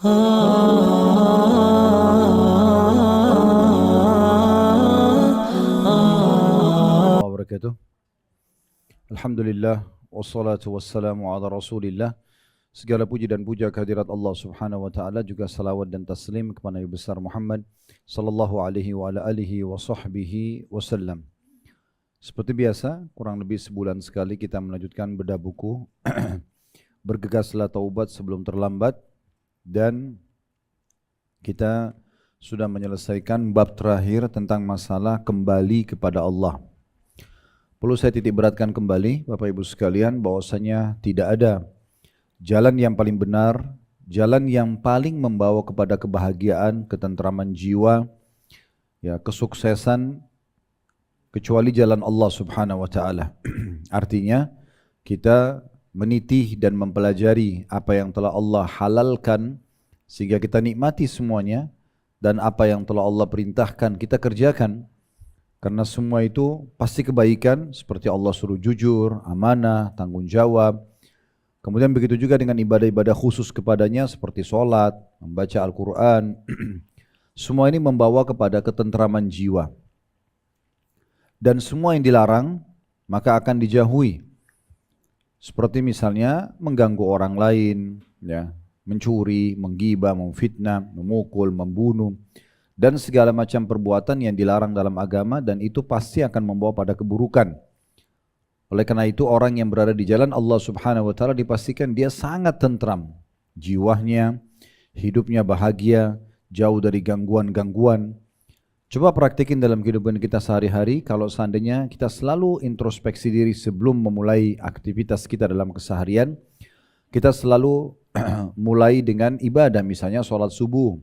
Wabarakatuh. Alhamdulillah wassalatu wassalamu ala Rasulillah. Segala puji dan puja kehadirat Allah Subhanahu wa taala, juga salawat dan taslim kepada Nabi besar Muhammad sallallahu alaihi wa ala alihi wa sahbihi wasallam. Seperti biasa, kurang lebih sebulan sekali kita melanjutkan bedah buku Bergegaslah Taubat Sebelum Terlambat, dan kita sudah menyelesaikan bab terakhir tentang masalah kembali kepada Allah. Perlu saya titik beratkan kembali Bapak Ibu sekalian bahwasanya tidak ada jalan yang paling benar, jalan yang paling membawa kepada kebahagiaan, ketentraman jiwa, ya, kesuksesan, kecuali jalan Allah Subhanahu wa taala. Artinya kita meniti dan mempelajari apa yang telah Allah halalkan sehingga kita nikmati semuanya, dan apa yang telah Allah perintahkan kita kerjakan. Karena semua itu pasti kebaikan, seperti Allah suruh jujur, amanah, tanggung jawab. Kemudian begitu juga dengan ibadah-ibadah khusus kepadanya seperti sholat, membaca Al-Quran. Semua ini membawa kepada ketentraman jiwa. Dan semua yang dilarang maka akan dijauhi. Seperti misalnya mengganggu orang lain, ya, mencuri, menggibah, memfitnah, memukul, membunuh, dan segala macam perbuatan yang dilarang dalam agama, dan itu pasti akan membawa pada keburukan. Oleh karena itu orang yang berada di jalan Allah Subhanahu wa taala dipastikan dia sangat tentram jiwanya, hidupnya bahagia, jauh dari gangguan-gangguan. Coba praktikin dalam kehidupan kita sehari-hari. Kalau seandainya kita selalu introspeksi diri sebelum memulai aktivitas kita dalam keseharian, kita selalu mulai dengan ibadah, misalnya sholat subuh.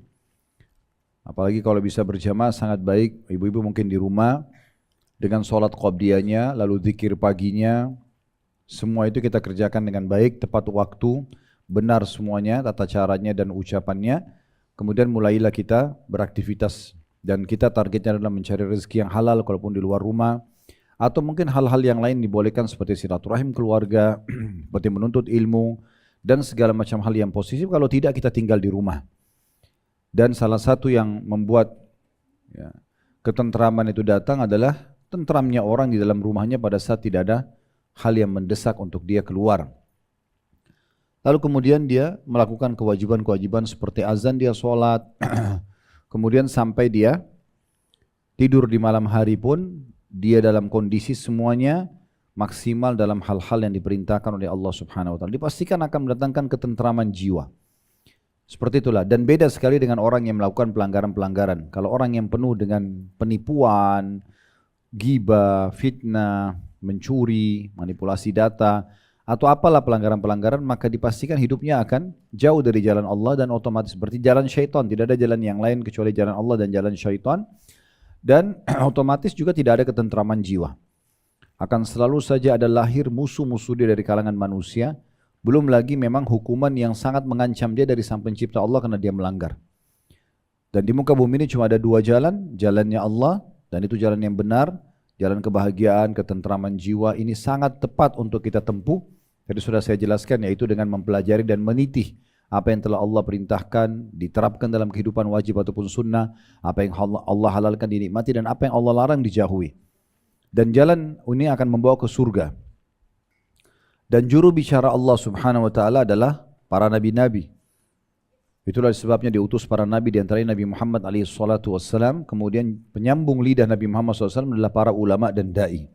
Apalagi kalau bisa berjamaah sangat baik. Ibu-ibu mungkin di rumah dengan sholat qobliyahnya, lalu zikir paginya, semua itu kita kerjakan dengan baik, tepat waktu, benar semuanya, tata caranya dan ucapannya. Kemudian mulailah kita beraktivitas, dan kita targetnya adalah mencari rezeki yang halal kalaupun di luar rumah, atau mungkin hal-hal yang lain dibolehkan seperti silaturahim keluarga, seperti menuntut ilmu, dan segala macam hal yang positif. Kalau tidak, kita tinggal di rumah. Dan salah satu yang membuat, ya, ketentraman itu datang adalah tentramnya orang di dalam rumahnya pada saat tidak ada hal yang mendesak untuk dia keluar. Lalu kemudian dia melakukan kewajiban-kewajiban seperti azan, dia sholat, kemudian sampai dia tidur di malam hari pun dia dalam kondisi semuanya maksimal dalam hal-hal yang diperintahkan oleh Allah Subhanahu wa taala. Dipastikan akan mendatangkan ketentraman jiwa. Seperti itulah, dan beda sekali dengan orang yang melakukan pelanggaran-pelanggaran. Kalau orang yang penuh dengan penipuan, ghibah, fitnah, mencuri, manipulasi data, atau apalah pelanggaran-pelanggaran, maka dipastikan hidupnya akan jauh dari jalan Allah, dan otomatis seperti jalan syaitan. Tidak ada jalan yang lain kecuali jalan Allah dan jalan syaitan. Dan otomatis juga tidak ada ketentraman jiwa. Akan selalu saja ada lahir musuh-musuh dia dari kalangan manusia. Belum lagi memang hukuman yang sangat mengancam dia dari sang pencipta Allah karena dia melanggar. Dan di muka bumi ini cuma ada dua jalan, jalannya Allah, dan itu jalan yang benar, jalan kebahagiaan, ketentraman jiwa. Ini sangat tepat untuk kita tempuh. Jadi sudah saya jelaskan, yaitu dengan mempelajari dan meniti apa yang telah Allah perintahkan, diterapkan dalam kehidupan wajib ataupun sunnah, apa yang Allah halalkan dinikmati, dan apa yang Allah larang dijauhi. Dan jalan ini akan membawa ke surga. Dan juru bicara Allah Subhanahu wa taala adalah para nabi-nabi. Itulah sebabnya diutus para nabi, di antaranya Nabi Muhammad alaihi salatu wassalam. Kemudian penyambung lidah Nabi Muhammad SAW adalah para ulama dan dai.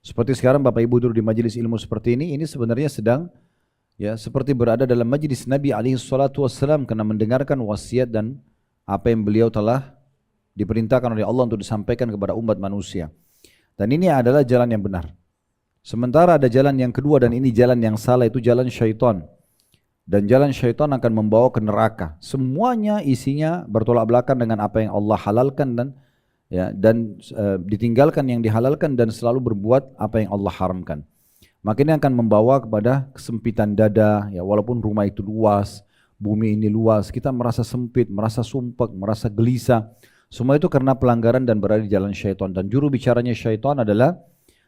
Seperti sekarang Bapak Ibu duduk di majelis ilmu seperti ini sebenarnya sedang, ya, seperti berada dalam majelis Nabi alaihi salatu wassalam, karena mendengarkan wasiat dan apa yang beliau telah diperintahkan oleh Allah untuk disampaikan kepada umat manusia. Dan ini adalah jalan yang benar. Sementara ada jalan yang kedua, dan ini jalan yang salah, itu jalan syaitan. Dan jalan syaitan akan membawa ke neraka. Semuanya isinya bertolak belakang dengan apa yang Allah halalkan, dan ditinggalkan yang dihalalkan, dan selalu berbuat apa yang Allah haramkan. Maka ini akan membawa kepada kesempitan dada, ya, walaupun rumah itu luas, bumi ini luas, kita merasa sempit, merasa sumpek, merasa gelisah. Semua itu karena pelanggaran dan berada di jalan syaitan. Dan juru bicaranya syaitan adalah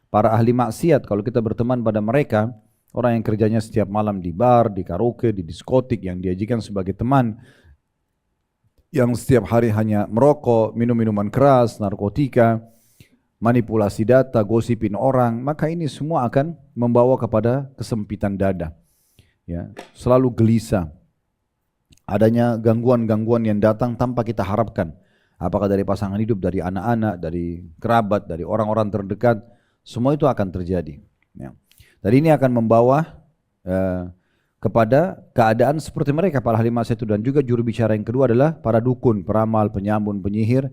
para ahli maksiat. Kalau kita berteman pada mereka, orang yang kerjanya setiap malam di bar, di karaoke, di diskotik, yang diajikan sebagai teman, yang setiap hari hanya merokok, minum minuman keras, narkotika, manipulasi data, gosipin orang, maka ini semua akan membawa kepada kesempitan dada. Ya, selalu gelisah. Adanya gangguan-gangguan yang datang tanpa kita harapkan. Apakah dari pasangan hidup, dari anak-anak, dari kerabat, dari orang-orang terdekat, semua itu akan terjadi. Ya. Dan ini akan membawa kepada keadaan seperti mereka para ahli maksiat itu. Dan juga juru bicara yang kedua adalah para dukun, peramal, penyamun, penyihir,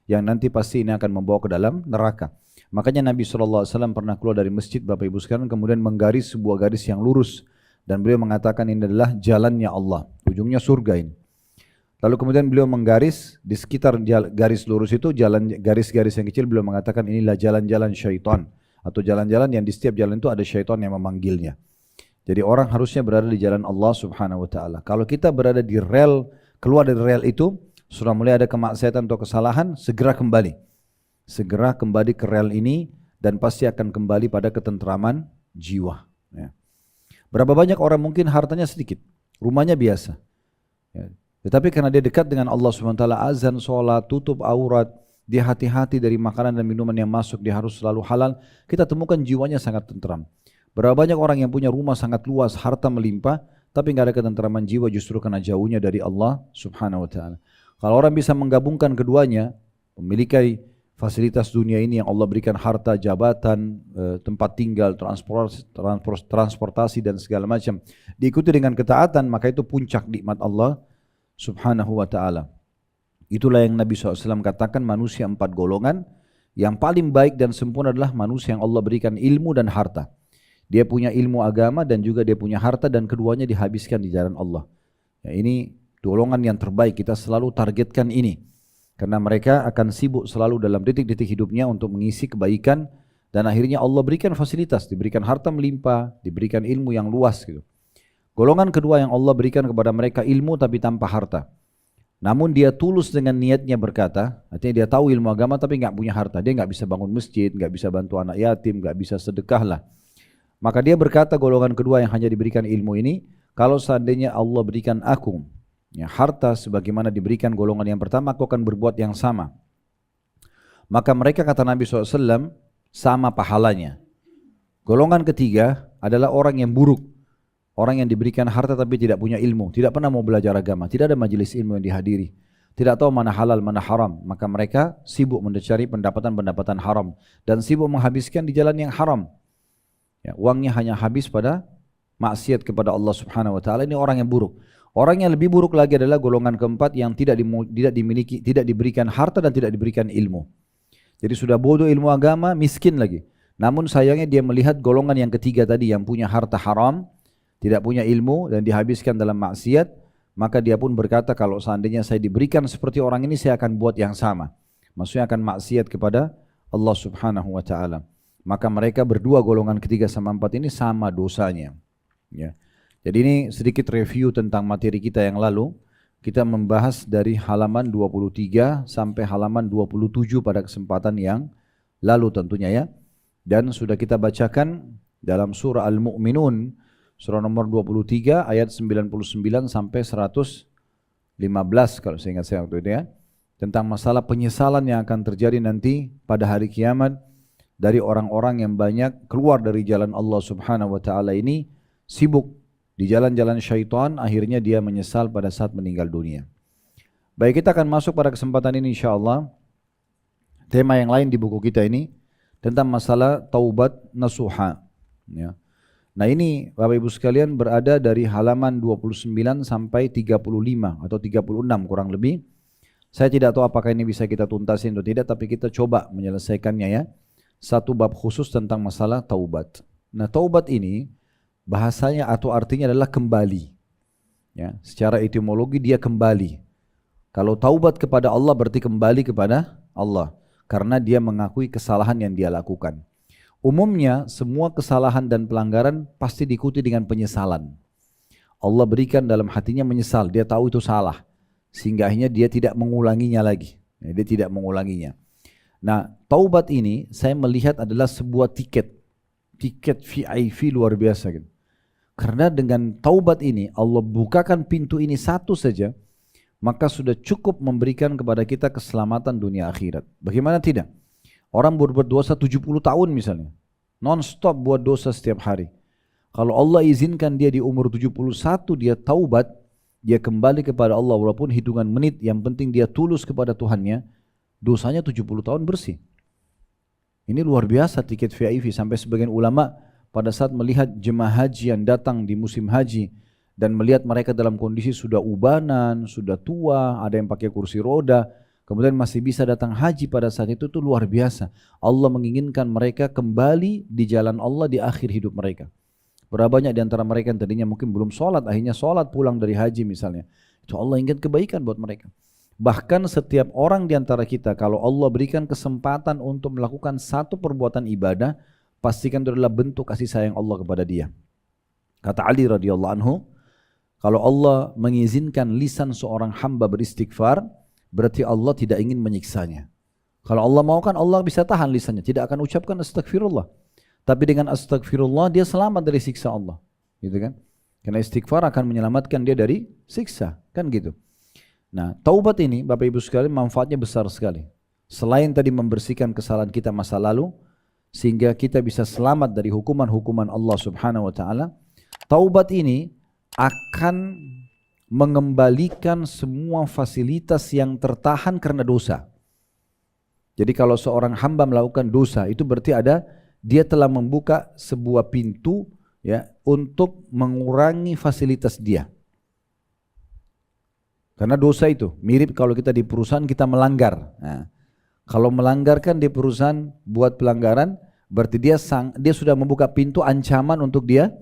yang nanti pasti ini akan membawa ke dalam neraka. Makanya Nabi SAW pernah keluar dari masjid, Bapak Ibu sekalian, kemudian menggaris sebuah garis yang lurus. Dan beliau mengatakan ini adalah jalannya Allah, ujungnya surga ini. Lalu kemudian beliau menggaris di sekitar garis lurus itu, garis-garis yang kecil, beliau mengatakan inilah jalan-jalan syaitan. Atau jalan-jalan yang di setiap jalan itu ada syaitan yang memanggilnya. Jadi orang harusnya berada di jalan Allah Subhanahu wa ta'ala. Kalau kita berada di rel, keluar dari rel itu, sudah mulai ada kemaksiatan atau kesalahan, segera kembali. Segera kembali ke rel ini dan pasti akan kembali pada ketentraman jiwa. Ya. Berapa banyak orang mungkin hartanya sedikit, rumahnya biasa. Ya. Tetapi karena dia dekat dengan Allah Subhanahu wa ta'ala, azan, sholat, tutup aurat, dia hati-hati dari makanan dan minuman yang masuk, dia harus selalu halal, kita temukan jiwanya sangat tentram. Berapa banyak orang yang punya rumah sangat luas, harta melimpah, tapi nggak ada ketentraman jiwa justru karena jauhnya dari Allah Subhanahu wa ta'ala. Kalau orang bisa menggabungkan keduanya, memiliki fasilitas dunia ini yang Allah berikan, harta, jabatan, tempat tinggal, transportasi dan segala macam, diikuti dengan ketaatan, maka itu puncak nikmat Allah Subhanahu wa ta'ala. Itulah yang Nabi SAW katakan, manusia 4 golongan, yang paling baik dan sempurna adalah manusia yang Allah berikan ilmu dan harta. Dia punya ilmu agama dan juga dia punya harta, dan keduanya dihabiskan di jalan Allah. Ya, ini golongan yang terbaik, kita selalu targetkan ini. Karena mereka akan sibuk selalu dalam detik-detik hidupnya untuk mengisi kebaikan, dan akhirnya Allah berikan fasilitas, diberikan harta melimpah, diberikan ilmu yang luas gitu. Golongan kedua yang Allah berikan kepada mereka ilmu tapi tanpa harta. Namun dia tulus dengan niatnya berkata, artinya dia tahu ilmu agama tapi nggak punya harta, dia nggak bisa bangun masjid, nggak bisa bantu anak yatim, nggak bisa sedekah lah. Maka dia berkata, golongan kedua yang hanya diberikan ilmu ini, kalau seandainya Allah berikan aku ya, harta sebagaimana diberikan golongan yang pertama, aku akan berbuat yang sama. Maka mereka, kata Nabi SAW, sama pahalanya. Golongan ketiga adalah orang yang buruk. Orang yang diberikan harta tapi tidak punya ilmu, tidak pernah mau belajar agama, tidak ada majelis ilmu yang dihadiri, tidak tahu mana halal, mana haram. Maka mereka sibuk mencari pendapatan-pendapatan haram dan sibuk menghabiskan di jalan yang haram. Ya, uangnya hanya habis pada maksiat kepada Allah Subhanahu wa ta'ala. Ini orang yang buruk. Orang yang lebih buruk lagi adalah golongan keempat yang tidak diberikan harta dan tidak diberikan ilmu. Jadi sudah bodoh ilmu agama, miskin lagi. Namun sayangnya dia melihat golongan yang ketiga tadi yang punya harta haram, tidak punya ilmu dan dihabiskan dalam maksiat, maka dia pun berkata, kalau seandainya saya diberikan seperti orang ini, saya akan buat yang sama. Maksudnya akan maksiat kepada Allah Subhanahu wa ta'ala. Maka mereka berdua, golongan ketiga sama empat ini sama dosanya. Ya. Jadi ini sedikit review tentang materi kita yang lalu. Kita membahas dari halaman 23 sampai halaman 27 pada kesempatan yang lalu tentunya ya. Dan sudah kita bacakan dalam surah Al-Mu'minun, surah nomor 23 ayat 99 sampai 115 kalau saya ingat saya waktu itu ya. Tentang masalah penyesalan yang akan terjadi nanti pada hari kiamat dari orang-orang yang banyak keluar dari jalan Allah Subhanahu wa ta'ala ini, sibuk di jalan-jalan syaitan, akhirnya dia menyesal pada saat meninggal dunia. Baik, kita akan masuk pada kesempatan ini insyaAllah. Tema yang lain di buku kita ini tentang masalah taubat nasuha. Ya. Nah ini Bapak Ibu sekalian berada dari halaman 29 sampai 35 atau 36 kurang lebih. Saya tidak tahu apakah ini bisa kita tuntasin atau tidak, tapi kita coba menyelesaikannya ya. Satu bab khusus tentang masalah taubat. Nah taubat ini bahasanya atau artinya adalah kembali. Ya, secara etimologi dia kembali. Kalau taubat kepada Allah berarti kembali kepada Allah. Karena dia mengakui kesalahan yang dia lakukan. Umumnya semua kesalahan dan pelanggaran pasti diikuti dengan penyesalan. Allah berikan dalam hatinya menyesal, dia tahu itu salah. Sehingga akhirnya dia tidak mengulanginya lagi. Ya, dia tidak mengulanginya. Nah, taubat ini saya melihat adalah sebuah tiket VIP luar biasa gitu. Karena dengan taubat ini Allah bukakan pintu ini satu saja, maka sudah cukup memberikan kepada kita keselamatan dunia akhirat. Bagaimana tidak? Orang berbuat dosa 70 tahun misalnya, non-stop buat dosa setiap hari. Kalau Allah izinkan dia di umur 71 dia taubat, dia kembali kepada Allah walaupun hitungan menit, yang penting dia tulus kepada Tuhannya, dosanya 70 tahun bersih. Ini luar biasa tiket VIP, sampai sebagian ulama pada saat melihat jemaah haji yang datang di musim haji dan melihat mereka dalam kondisi sudah ubanan, sudah tua, ada yang pakai kursi roda, kemudian masih bisa datang haji pada saat itu luar biasa. Allah menginginkan mereka kembali di jalan Allah di akhir hidup mereka. Berapa banyak di antara mereka yang tadinya mungkin belum sholat, akhirnya sholat pulang dari haji misalnya. Itu Allah ingin kebaikan buat mereka. Bahkan setiap orang di antara kita, kalau Allah berikan kesempatan untuk melakukan satu perbuatan ibadah, pastikan itu adalah bentuk kasih sayang Allah kepada dia. Kata Ali radhiyallahu anhu, kalau Allah mengizinkan lisan seorang hamba beristighfar, berarti Allah tidak ingin menyiksanya. Kalau Allah mau kan Allah bisa tahan lisannya, tidak akan ucapkan astagfirullah. Tapi dengan astagfirullah dia selamat dari siksa Allah, gitu kan? Karena istighfar akan menyelamatkan dia dari siksa, kan gitu. Nah, taubat ini Bapak Ibu sekalian manfaatnya besar sekali. Selain tadi membersihkan kesalahan kita masa lalu sehingga kita bisa selamat dari hukuman-hukuman Allah Subhanahu wa taala, taubat ini akan mengembalikan semua fasilitas yang tertahan karena dosa. Jadi kalau seorang hamba melakukan dosa, itu berarti dia telah membuka sebuah pintu ya untuk mengurangi fasilitas dia. Karena dosa itu mirip kalau kita di perusahaan kita melanggar. Nah, kalau melanggarkan di perusahaan buat pelanggaran, berarti dia sudah membuka pintu ancaman untuk dia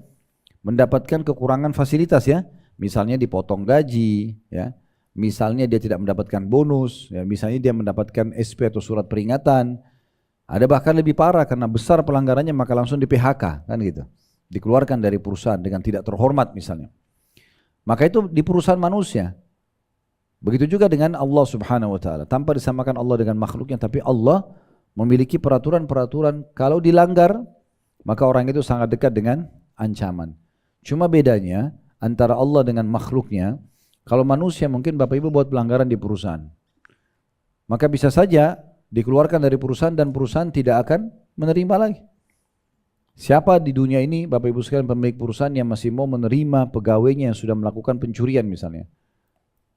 mendapatkan kekurangan fasilitas ya. Misalnya dipotong gaji ya. Misalnya dia tidak mendapatkan bonus ya. Misalnya dia mendapatkan SP atau surat peringatan. Ada bahkan lebih parah karena besar pelanggarannya maka langsung di PHK kan gitu. Dikeluarkan dari perusahaan dengan tidak terhormat misalnya. Maka itu di perusahaan manusia. Begitu juga dengan Allah Subhanahu wa taala. Tanpa disamakan Allah dengan makhluknya, tapi Allah memiliki peraturan-peraturan kalau dilanggar maka orang itu sangat dekat dengan ancaman. Cuma bedanya antara Allah dengan makhluknya, kalau manusia mungkin Bapak Ibu buat pelanggaran di perusahaan, maka bisa saja dikeluarkan dari perusahaan dan perusahaan tidak akan menerima lagi. Siapa di dunia ini Bapak Ibu sekalian pemilik perusahaan yang masih mau menerima pegawainya yang sudah melakukan pencurian misalnya,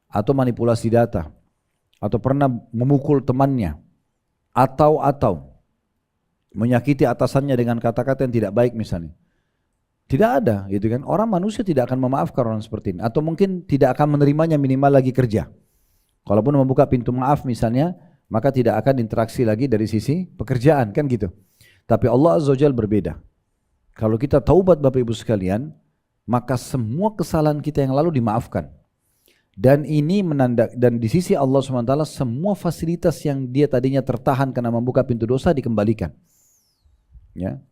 atau manipulasi data, atau pernah memukul temannya, atau menyakiti atasannya dengan kata-kata yang tidak baik misalnya? Tidak ada, gitu kan? Orang manusia tidak akan memaafkan orang seperti ini, atau mungkin tidak akan menerimanya minimal lagi kerja. Kalaupun membuka pintu maaf misalnya, maka tidak akan interaksi lagi dari sisi pekerjaan, kan gitu. Tapi Allah Azza wa Jalla berbeda. Kalau kita taubat Bapak Ibu sekalian, maka semua kesalahan kita yang lalu dimaafkan. Dan ini dan di sisi Allah SWT semua fasilitas yang dia tadinya tertahan karena membuka pintu dosa dikembalikan. Ya.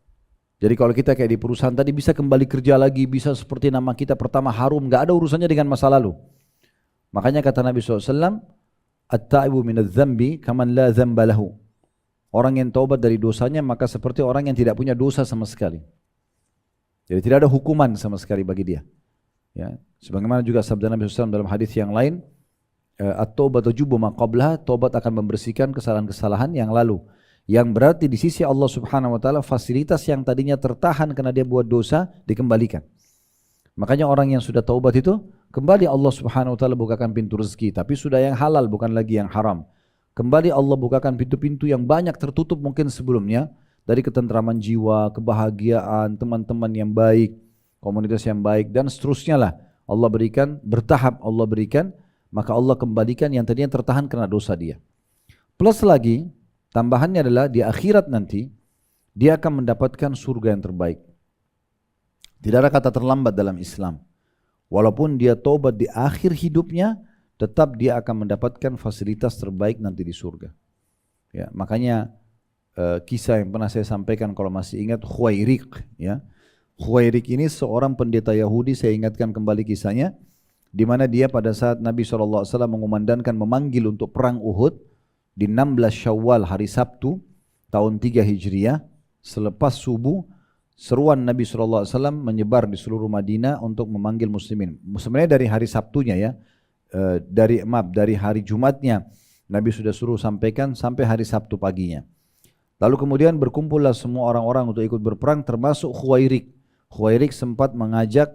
Jadi kalau kita kayak di perusahaan tadi bisa kembali kerja lagi, bisa seperti nama kita pertama harum, gak ada urusannya dengan masa lalu. Makanya kata Nabi SAW, At-ta'ibu minadz-dzambi kaman la dzamba lahu. Orang yang taubat dari dosanya maka seperti orang yang tidak punya dosa sama sekali. Jadi tidak ada hukuman sama sekali bagi dia. Ya, sebagaimana juga sabda Nabi SAW dalam hadis yang lain, at-taubatu tujubu ma qablaha, taubat akan membersihkan kesalahan-kesalahan yang lalu. Yang berarti di sisi Allah Subhanahu wa taala fasilitas yang tadinya tertahan karena dia buat dosa dikembalikan. Makanya orang yang sudah taubat itu kembali Allah Subhanahu wa taala bukakan pintu rezeki, tapi sudah yang halal bukan lagi yang haram. Kembali Allah bukakan pintu-pintu yang banyak tertutup mungkin sebelumnya, dari ketentraman jiwa, kebahagiaan, teman-teman yang baik, komunitas yang baik dan seterusnya lah. Allah berikan bertahap, Allah berikan, maka Allah kembalikan yang tadinya tertahan karena dosa dia. Plus lagi tambahannya adalah di akhirat nanti dia akan mendapatkan surga yang terbaik. Tidak ada kata terlambat dalam Islam. Walaupun dia taubat di akhir hidupnya, tetap dia akan mendapatkan fasilitas terbaik nanti di surga. Ya, makanya kisah yang pernah saya sampaikan kalau masih ingat Khuwairik, ya. Khuwairik ini seorang pendeta Yahudi, saya ingatkan kembali kisahnya, di mana dia pada saat Nabi SAW mengumandangkan memanggil untuk perang Uhud di 16 Syawal hari Sabtu tahun 3 Hijriah, selepas subuh seruan Nabi SAW menyebar di seluruh Madinah untuk memanggil muslimin. Sebenarnya dari hari Sabtunya ya, dari hari Jumatnya Nabi sudah suruh sampaikan sampai hari Sabtu paginya. Lalu kemudian berkumpullah semua orang-orang untuk ikut berperang termasuk Khuwairik. Khuwairik sempat mengajak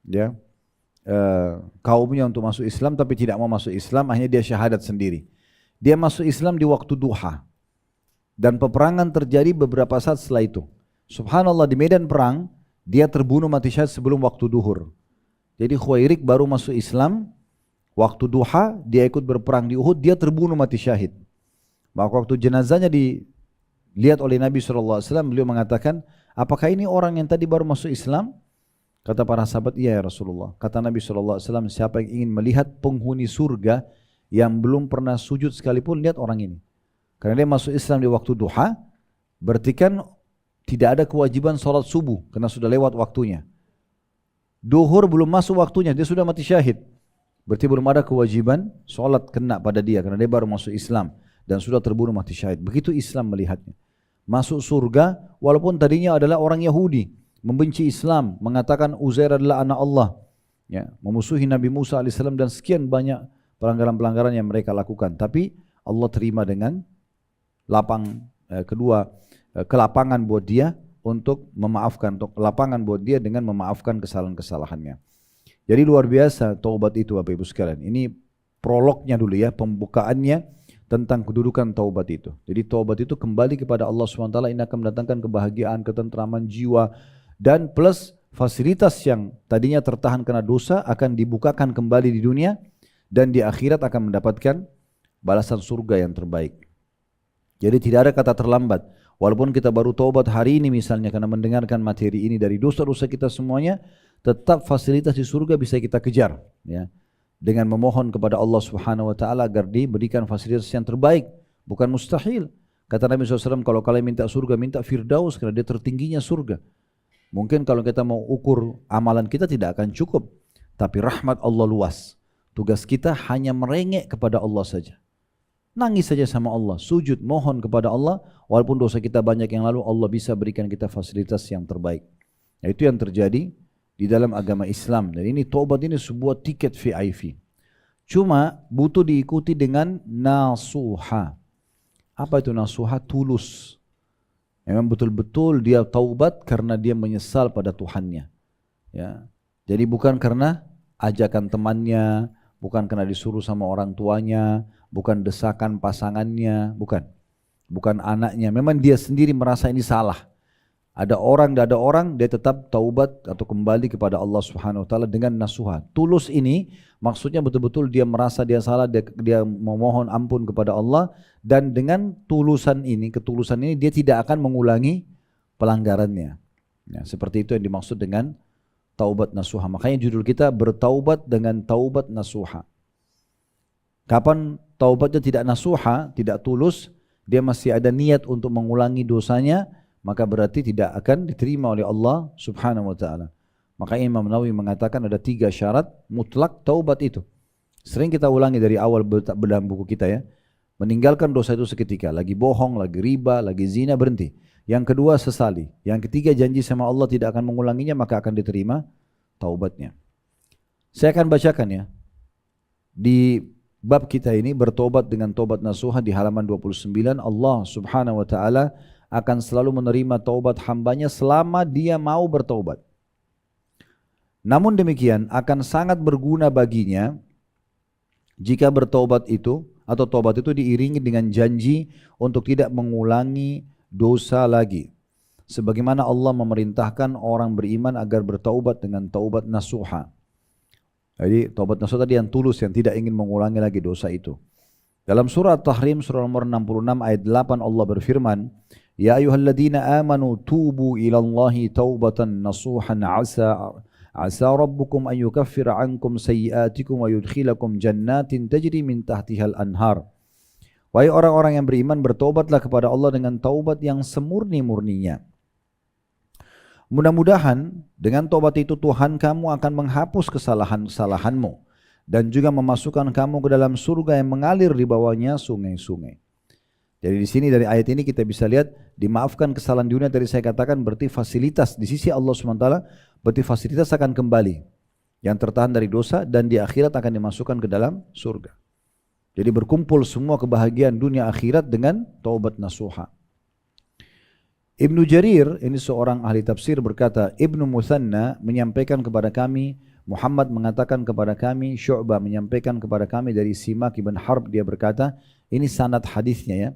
ya kaumnya untuk masuk Islam tapi tidak mau masuk Islam, akhirnya dia syahadat sendiri. Dia masuk Islam di waktu duha. Dan peperangan terjadi beberapa saat setelah itu. Subhanallah, di medan perang dia terbunuh mati syahid sebelum waktu duhur. Jadi Khuwairik baru masuk Islam waktu duha, dia ikut berperang di Uhud, dia terbunuh mati syahid. Maka waktu jenazahnya dilihat oleh Nabi SAW, beliau mengatakan, apakah ini orang yang tadi baru masuk Islam? Kata para sahabat, iya ya Rasulullah. Kata Nabi SAW, siapa yang ingin melihat penghuni surga yang belum pernah sujud sekalipun, lihat orang ini. Karena dia masuk Islam di waktu duha, berarti kan tidak ada kewajiban sholat subuh karena sudah lewat waktunya. Duhur belum masuk waktunya, dia sudah mati syahid. Berarti belum ada kewajiban sholat kena pada dia karena dia baru masuk Islam dan sudah terbunuh mati syahid. Begitu Islam melihatnya. Masuk surga walaupun tadinya adalah orang Yahudi, membenci Islam, mengatakan Uzair adalah anak Allah, ya, memusuhi Nabi Musa alaihissalam dan sekian banyak pelanggaran-pelanggaran yang mereka lakukan. Tapi Allah terima dengan kelapangan buat dia untuk memaafkan, untuk lapangan buat dia dengan memaafkan kesalahan-kesalahannya. Jadi luar biasa taubat itu Bapak Ibu sekalian. Ini prolognya dulu ya, pembukaannya tentang kedudukan taubat itu. Jadi taubat itu kembali kepada Allah SWT, ini akan mendatangkan kebahagiaan, ketentraman jiwa, dan plus fasilitas yang tadinya tertahan karena dosa akan dibukakan kembali di dunia, dan di akhirat akan mendapatkan balasan surga yang terbaik. Jadi tidak ada kata terlambat. Walaupun kita baru taubat hari ini misalnya karena mendengarkan materi ini dari dosa-dosa kita semuanya, tetap fasilitas di surga bisa kita kejar, ya, dengan memohon kepada Allah Subhanahu wa taala agar diberikan fasilitas yang terbaik. Bukan mustahil. Kata Nabi SAW, kalau kalian minta surga, minta Firdaus karena dia tertingginya surga. Mungkin kalau kita mau ukur amalan kita tidak akan cukup, tapi rahmat Allah luas. Tugas kita hanya merengek kepada Allah saja. Nangis saja sama Allah, sujud, mohon kepada Allah, walaupun dosa kita banyak yang lalu, Allah bisa berikan kita fasilitas yang terbaik. Nah, itu yang terjadi di dalam agama Islam. Dan ini taubat ini sebuah tiket VIP. Cuma butuh diikuti dengan nasuha. Apa itu nasuha? Tulus. Memang betul-betul dia taubat karena dia menyesal pada Tuhannya. Ya. Jadi bukan karena ajakan temannya, bukan karena disuruh sama orang tuanya, bukan desakan pasangannya, bukan anaknya. Memang dia sendiri merasa ini salah. Ada orang, tidak ada orang, dia tetap taubat atau kembali kepada Allah Subhanahu wa taala dengan nasuha. Tulus ini maksudnya betul-betul dia merasa dia salah, dia memohon ampun kepada Allah, dan dengan ketulusan ini dia tidak akan mengulangi pelanggarannya. Ya, seperti itu yang dimaksud dengan taubat nasuha. Makanya judul kita bertaubat dengan taubat nasuha. Kapan taubatnya tidak nasuha, tidak tulus, dia masih ada niat untuk mengulangi dosanya, maka berarti tidak akan diterima oleh Allah Subhanahu wa taala. Maka Imam Nawawi mengatakan ada 3 syarat mutlak taubat itu. Sering kita ulangi dari awal dalam buku kita ya. Meninggalkan dosa itu seketika, lagi bohong, lagi riba, lagi zina, berhenti. Yang kedua sesali. Yang ketiga janji sama Allah tidak akan mengulanginya, maka akan diterima taubatnya. Saya akan bacakan ya. Di bab kita ini bertobat dengan tobat nasuha di halaman 29, Allah Subhanahu wa taala akan selalu menerima taubat hambanya selama dia mau bertaubat. Namun demikian akan sangat berguna baginya jika bertaubat itu atau taubat itu diiringi dengan janji untuk tidak mengulangi dosa lagi. Sebagaimana Allah memerintahkan orang beriman agar bertaubat dengan taubat nasuha. Jadi taubat nasuha tadi yang tulus, yang tidak ingin mengulangi lagi dosa itu. Dalam surah At-Tahrim surah nomor 66 ayat 8 Allah berfirman, Ya ayyuhalladzina amanu tubu ilallahi taubatan nasuhan asa rabbukum an yukaffira ankum sayyiatikum wa yudkhilakum jannatin tajri min tahtihal anhar. Wahai orang-orang yang beriman, bertobatlah kepada Allah dengan taubat yang semurni-murninya. Mudah-mudahan dengan taubat itu Tuhan kamu akan menghapus kesalahan-kesalahanmu dan juga memasukkan kamu ke dalam surga yang mengalir di bawahnya sungai-sungai. Jadi di sini dari ayat ini kita bisa lihat dimaafkan kesalahan dunia, tadi saya katakan berarti fasilitas di sisi Allah SWT, berarti fasilitas akan kembali. yang tertahan dari dosa dan di akhirat akan dimasukkan ke dalam surga. Jadi berkumpul semua kebahagiaan dunia akhirat dengan taubat nasuha. Ibnu Jarir, ini seorang ahli tafsir, berkata, Ibnu Muthanna menyampaikan kepada kami, Muhammad mengatakan kepada kami, Syu'bah menyampaikan kepada kami dari Simak ibn Harb, dia berkata, ini sanad hadisnya ya.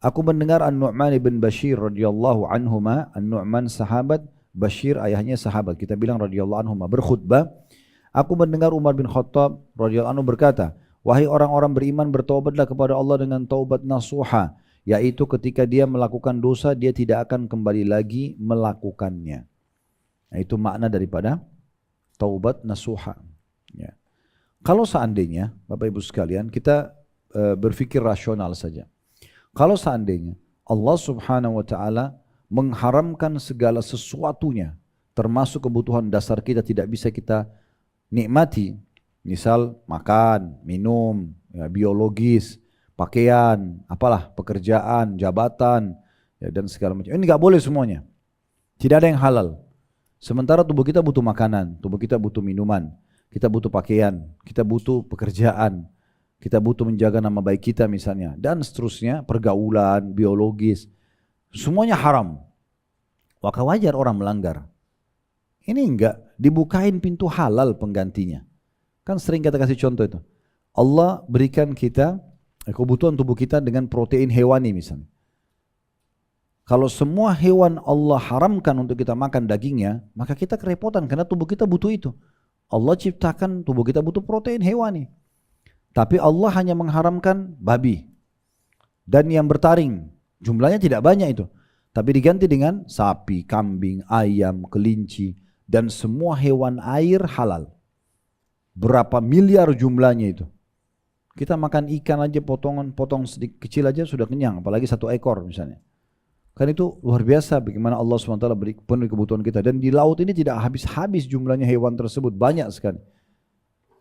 Aku mendengar An-Nu'man ibn Bashir radhiyallahu anhuma, An-Nu'man sahabat, Bashir ayahnya sahabat, kita bilang radhiyallahu anhuma, berkhutbah. Aku mendengar Umar bin Khattab radhiyallahu anhu berkata, wahai orang-orang beriman, bertaubatlah kepada Allah dengan taubat nasuha, yaitu ketika dia melakukan dosa, dia tidak akan kembali lagi melakukannya. Nah, itu makna daripada taubat nasuha. Ya. Kalau seandainya, Bapak Ibu sekalian, kita berpikir rasional saja. Kalau seandainya Allah Subhanahu wa Ta'ala mengharamkan segala sesuatunya, termasuk kebutuhan dasar kita tidak bisa kita nikmati, misal makan, minum, ya, biologis, pakaian, apalah, pekerjaan, jabatan, ya, dan segala macam. Ini nggak boleh semuanya. Tidak ada yang halal. Sementara tubuh kita butuh makanan, tubuh kita butuh minuman, kita butuh pakaian, kita butuh pekerjaan, kita butuh menjaga nama baik kita misalnya, dan seterusnya, pergaulan, biologis, semuanya haram. Maka wajar orang melanggar. Ini enggak, dibukain pintu halal penggantinya. Kan sering kita kasih contoh itu. Allah berikan kita kebutuhan tubuh kita dengan protein hewani misalnya. Kalau semua hewan Allah haramkan untuk kita makan dagingnya, maka kita kerepotan karena tubuh kita butuh itu. Allah ciptakan tubuh kita butuh protein hewani. Tapi Allah hanya mengharamkan babi dan yang bertaring. Jumlahnya tidak banyak itu. Tapi diganti dengan sapi, kambing, ayam, kelinci, dan semua hewan air halal. Berapa miliar jumlahnya itu. Kita makan ikan aja potong sedikit kecil aja sudah kenyang, apalagi satu ekor misalnya. Kan itu luar biasa bagaimana Allah SWT beri penuhi kebutuhan kita. Dan di laut ini tidak habis-habis jumlahnya hewan tersebut, banyak sekali.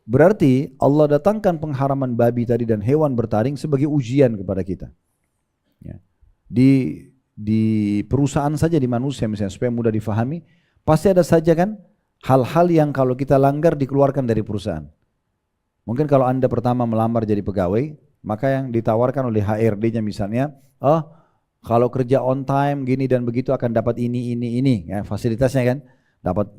Berarti Allah datangkan pengharaman babi tadi dan hewan bertaring sebagai ujian kepada kita. Ya. Di perusahaan saja, di manusia misalnya, supaya mudah difahami, pasti ada saja kan hal-hal yang kalau kita langgar dikeluarkan dari perusahaan. Mungkin kalau Anda pertama melamar jadi pegawai, maka yang ditawarkan oleh HRD-nya misalnya, kalau kerja on time gini dan begitu akan dapat ini, ya, fasilitasnya kan, dapat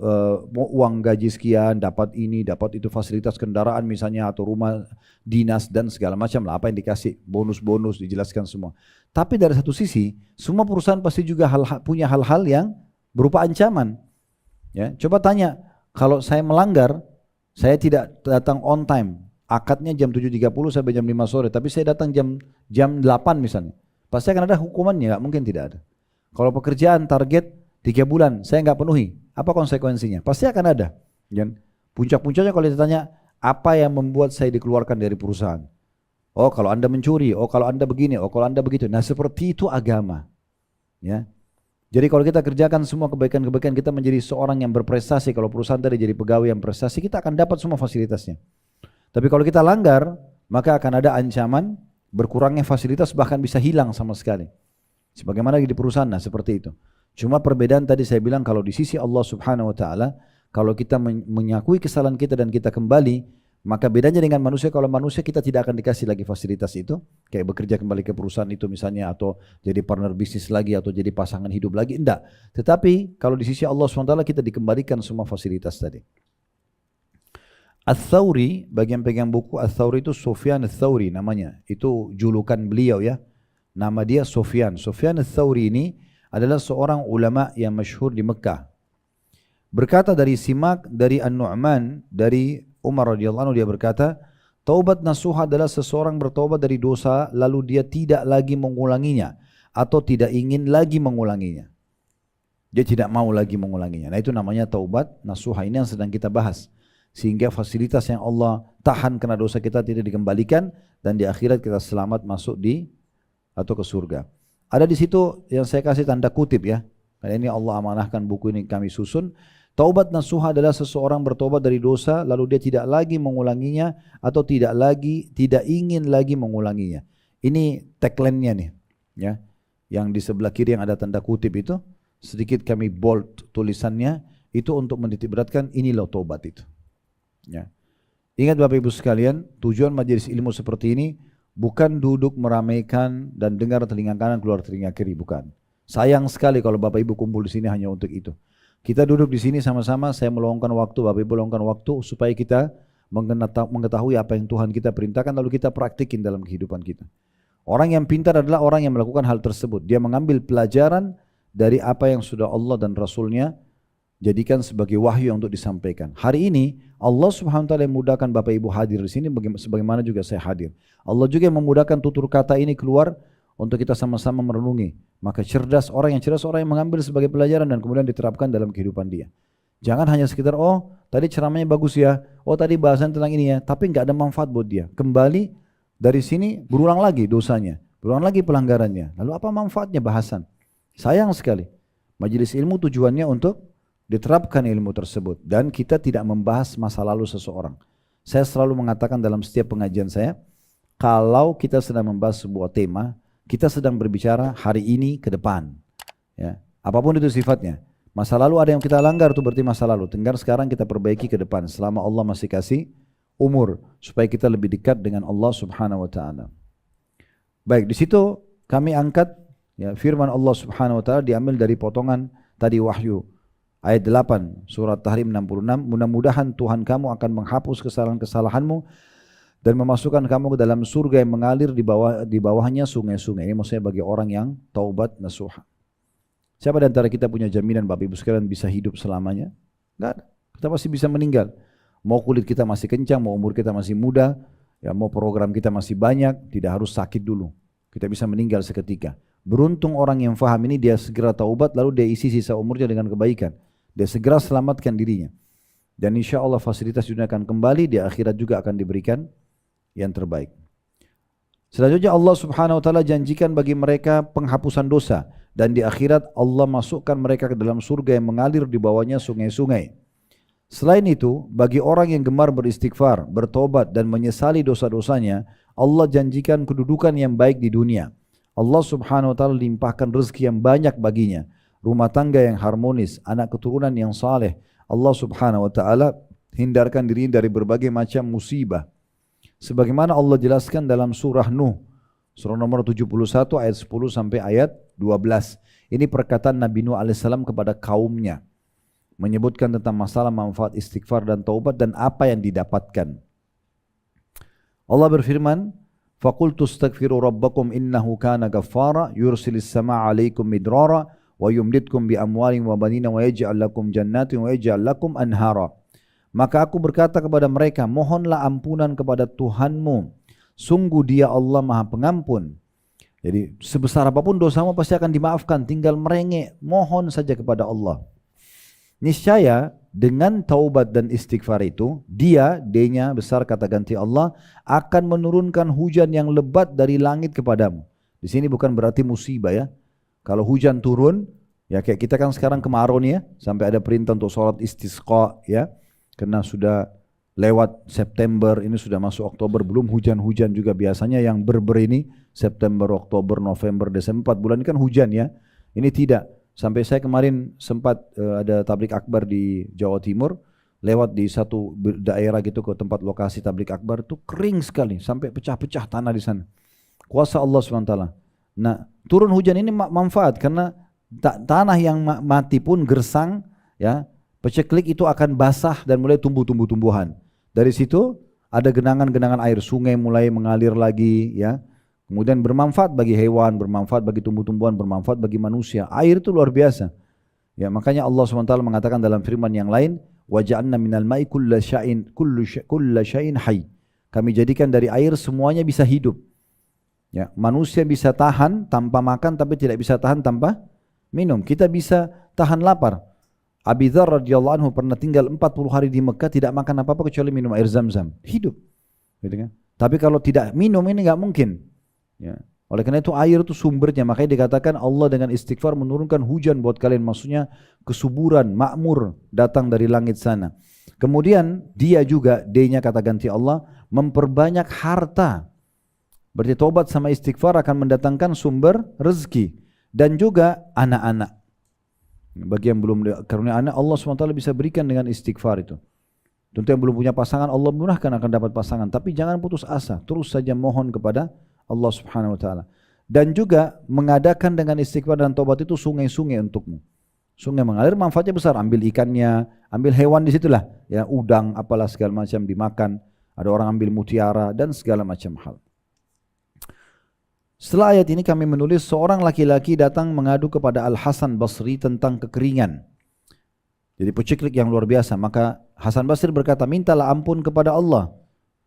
uang gaji sekian, dapat ini, dapat itu, fasilitas kendaraan misalnya, atau rumah dinas dan segala macam lah, apa yang dikasih, bonus-bonus dijelaskan semua. Tapi dari satu sisi, semua perusahaan pasti juga punya hal-hal yang berupa ancaman. Ya, coba tanya, kalau saya melanggar, saya tidak datang on time, akadnya jam 7.30 sampai jam 5 sore, tapi saya datang jam 8 misalnya. Pasti akan ada hukumannya, nggak mungkin tidak ada. Kalau pekerjaan target 3 bulan, saya nggak penuhi, apa konsekuensinya? Pasti akan ada. Puncak-puncaknya kalau ditanya, apa yang membuat saya dikeluarkan dari perusahaan? Oh kalau Anda mencuri, oh kalau Anda begini, oh kalau Anda begitu. Nah seperti itu agama. Ya. Jadi kalau kita kerjakan semua kebaikan-kebaikan, kita menjadi seorang yang berprestasi. Kalau perusahaan tadi jadi pegawai yang prestasi, kita akan dapat semua fasilitasnya. Tapi kalau kita langgar, maka akan ada ancaman berkurangnya fasilitas, bahkan bisa hilang sama sekali. Sebagaimana di perusahaan, nah seperti itu. Cuma perbedaan tadi saya bilang, kalau di sisi Allah Subhanahu wa Ta'ala, kalau kita menyakui kesalahan kita dan kita kembali, maka bedanya dengan manusia, kalau manusia kita tidak akan dikasih lagi fasilitas itu, kayak bekerja kembali ke perusahaan itu misalnya, atau jadi partner bisnis lagi, atau jadi pasangan hidup lagi, enggak. Tetapi kalau di sisi Allah Subhanahu wa Ta'ala kita dikembalikan semua fasilitas tadi. Ats-Tsauri, bagi yang pegang buku, Ats-Tsauri itu Sufyan Ats-Tsauri namanya. Itu julukan beliau ya. Nama dia Sufyan. Sufyan Ats-Tsauri ini adalah seorang ulama yang masyhur di Mekah. Berkata dari Simak, dari An-Nu'man, dari Umar radhiyallahu anhu, dia berkata, taubat nasuha adalah seseorang bertaubat dari dosa lalu dia tidak lagi mengulanginya atau tidak ingin lagi mengulanginya. Dia tidak mau lagi mengulanginya. Nah itu namanya taubat nasuha. Ini yang sedang kita bahas. Sehingga fasilitas yang Allah tahan karena dosa kita tidak dikembalikan, dan di akhirat kita selamat masuk atau ke surga. Ada di situ yang saya kasih tanda kutip ya. Karena ini Allah amanahkan buku ini kami susun. Taubat nasuha adalah seseorang bertobat dari dosa lalu dia tidak lagi mengulanginya atau tidak ingin lagi mengulanginya. Ini tagline-nya nih ya. Yang di sebelah kiri yang ada tanda kutip itu sedikit kami bold tulisannya, itu untuk menitik beratkan ini loh taubat itu. Ya. Ingat Bapak Ibu sekalian, tujuan majelis ilmu seperti ini bukan duduk meramaikan dan dengar telinga kanan keluar telinga kiri, bukan. Sayang sekali kalau Bapak Ibu kumpul di sini hanya untuk itu. Kita duduk di sini sama-sama, saya meluangkan waktu, Bapak Ibu meluangkan waktu supaya kita mengetahui apa yang Tuhan kita perintahkan lalu kita praktikin dalam kehidupan kita. Orang yang pintar adalah orang yang melakukan hal tersebut. Dia mengambil pelajaran dari apa yang sudah Allah dan Rasulnya jadikan sebagai wahyu untuk disampaikan. Hari ini Allah Subhanahu wa taala yang memudahkan Bapak Ibu hadir di sini sebagaimana juga saya hadir. Allah juga yang memudahkan tutur kata ini keluar untuk kita sama-sama merenungi. Maka orang yang cerdas orang yang mengambil sebagai pelajaran dan kemudian diterapkan dalam kehidupan dia. Jangan hanya sekitar oh tadi ceramahnya bagus ya, oh tadi bahasan tentang ini ya, tapi nggak ada manfaat buat dia. Kembali dari sini berulang lagi dosanya, berulang lagi pelanggarannya. Lalu apa manfaatnya bahasan? Sayang sekali. Majelis ilmu tujuannya untuk diterapkan ilmu tersebut dan kita tidak membahas masa lalu seseorang. Saya selalu mengatakan dalam setiap pengajian saya, kalau kita sedang membahas sebuah tema, kita sedang berbicara hari ini ke depan. Ya, apapun itu sifatnya. Masa lalu ada yang kita langgar itu berarti masa lalu. Tinggal sekarang kita perbaiki ke depan selama Allah masih kasih umur supaya kita lebih dekat dengan Allah Subhanahu wa taala. Baik, di situ kami angkat ya, firman Allah Subhanahu wa taala diambil dari potongan tadi wahyu ayat 8 surat Tahrim 66, mudah-mudahan Tuhan kamu akan menghapus kesalahan-kesalahanmu dan memasukkan kamu ke dalam surga yang mengalir di bawahnya sungai-sungai. Ini maksudnya bagi orang yang taubat nasuha. Siapa di antara kita punya jaminan Bapak Ibu sekalian bisa hidup selamanya? Enggak ada. Kita pasti bisa meninggal. Mau kulit kita masih kencang, mau umur kita masih muda, ya mau program kita masih banyak, tidak harus sakit dulu. Kita bisa meninggal seketika. Beruntung orang yang faham ini dia segera taubat lalu dia isi sisa umurnya dengan kebaikan. Dia segera selamatkan dirinya. Dan insya Allah fasilitas dunia akan kembali, di akhirat juga akan diberikan yang terbaik. Selanjutnya Allah Subhanahu wa taala janjikan bagi mereka penghapusan dosa dan di akhirat Allah masukkan mereka ke dalam surga yang mengalir di bawahnya sungai-sungai. Selain itu, bagi orang yang gemar beristighfar, bertobat dan menyesali dosa-dosanya, Allah janjikan kedudukan yang baik di dunia. Allah Subhanahu wa taala limpahkan rezeki yang banyak baginya, rumah tangga yang harmonis, anak keturunan yang saleh. Allah Subhanahu wa taala hindarkan diri dari berbagai macam musibah. Sebagaimana Allah jelaskan dalam surah Nuh, surah nomor 71 ayat 10 sampai ayat 12. Ini perkataan Nabi Nuh alaihissalam kepada kaumnya, menyebutkan tentang masalah manfaat istighfar dan taubat dan apa yang didapatkan. Allah berfirman, "Faqultu astaghfiru rabbakum innahu kana ghaffara yursilis samaa'a 'alaikum midrara wa yumditkum bi amwalin wa banina wa yaj'al lakum jannatin wa yaj'al lakum anhara." Maka aku berkata kepada mereka, mohonlah ampunan kepada Tuhanmu. Sungguh Dia Allah Maha Pengampun. Jadi sebesar apapun dosamu pasti akan dimaafkan. Tinggal merengek, mohon saja kepada Allah. Niscaya dengan taubat dan istighfar itu, Dia, D-nya besar kata ganti Allah, akan menurunkan hujan yang lebat dari langit kepadamu. Di sini bukan berarti musibah ya. Kalau hujan turun, ya kayak kita kan sekarang kemarau nih ya, sampai ada perintah untuk sholat istisqa ya. Karena sudah lewat September, ini sudah masuk Oktober, belum hujan-hujan juga biasanya yang ber ini September, Oktober, November, Desember, 4 bulan ini kan hujan ya. Ini tidak. Sampai saya kemarin sempat ada tablik akbar di Jawa Timur, lewat di satu daerah gitu ke tempat lokasi tablik akbar itu kering sekali, sampai pecah-pecah tanah di sana. Kuasa Allah SWT. Nah, turun hujan ini manfaat karena tanah yang mati pun gersang ya, peceklik itu akan basah dan mulai tumbuh tumbuhan. Dari situ ada genangan-genangan air, sungai mulai mengalir lagi ya. Kemudian bermanfaat bagi hewan, bermanfaat bagi tumbuh-tumbuhan, bermanfaat bagi manusia. Air itu luar biasa. Ya, makanya Allah SWT mengatakan dalam firman yang lain, wa ja'alna minal ma'i kulla syai'in hayy. Kami jadikan dari air semuanya bisa hidup. Ya, manusia bisa tahan tanpa makan tapi tidak bisa tahan tanpa minum. Kita bisa tahan lapar. Abi Dzar radhiyallahu anhu pernah tinggal 40 hari di Mekah tidak makan apa-apa kecuali minum air Zam-Zam. Hidup. Gitu kan? Tapi kalau tidak minum ini enggak mungkin. Ya. Oleh karena itu air itu sumbernya, makanya dikatakan Allah dengan istighfar menurunkan hujan buat kalian, maksudnya kesuburan, makmur datang dari langit sana. Kemudian Dia juga, D-nya kata ganti Allah, memperbanyak harta. Berarti tobat sama istighfar akan mendatangkan sumber rezeki dan juga anak-anak. Bagi yang belum karunia anak, Allah SWT bisa berikan dengan istighfar itu. Tentu yang belum punya pasangan Allah murahkan akan dapat pasangan, tapi jangan putus asa, terus saja mohon kepada Allah Subhanahu wa taala. Dan juga mengadakan dengan istighfar dan taubat itu sungai-sungai untukmu. Sungai mengalir manfaatnya besar, ambil ikannya, ambil hewan di situlah, ya udang apalah segala macam dimakan, ada orang ambil mutiara dan segala macam hal. Setelah ayat ini kami menulis seorang laki-laki datang mengadu kepada Al-Hasan Basri tentang kekeringan. Jadi peciklik yang luar biasa. Maka Hasan Basri berkata, mintalah ampun kepada Allah,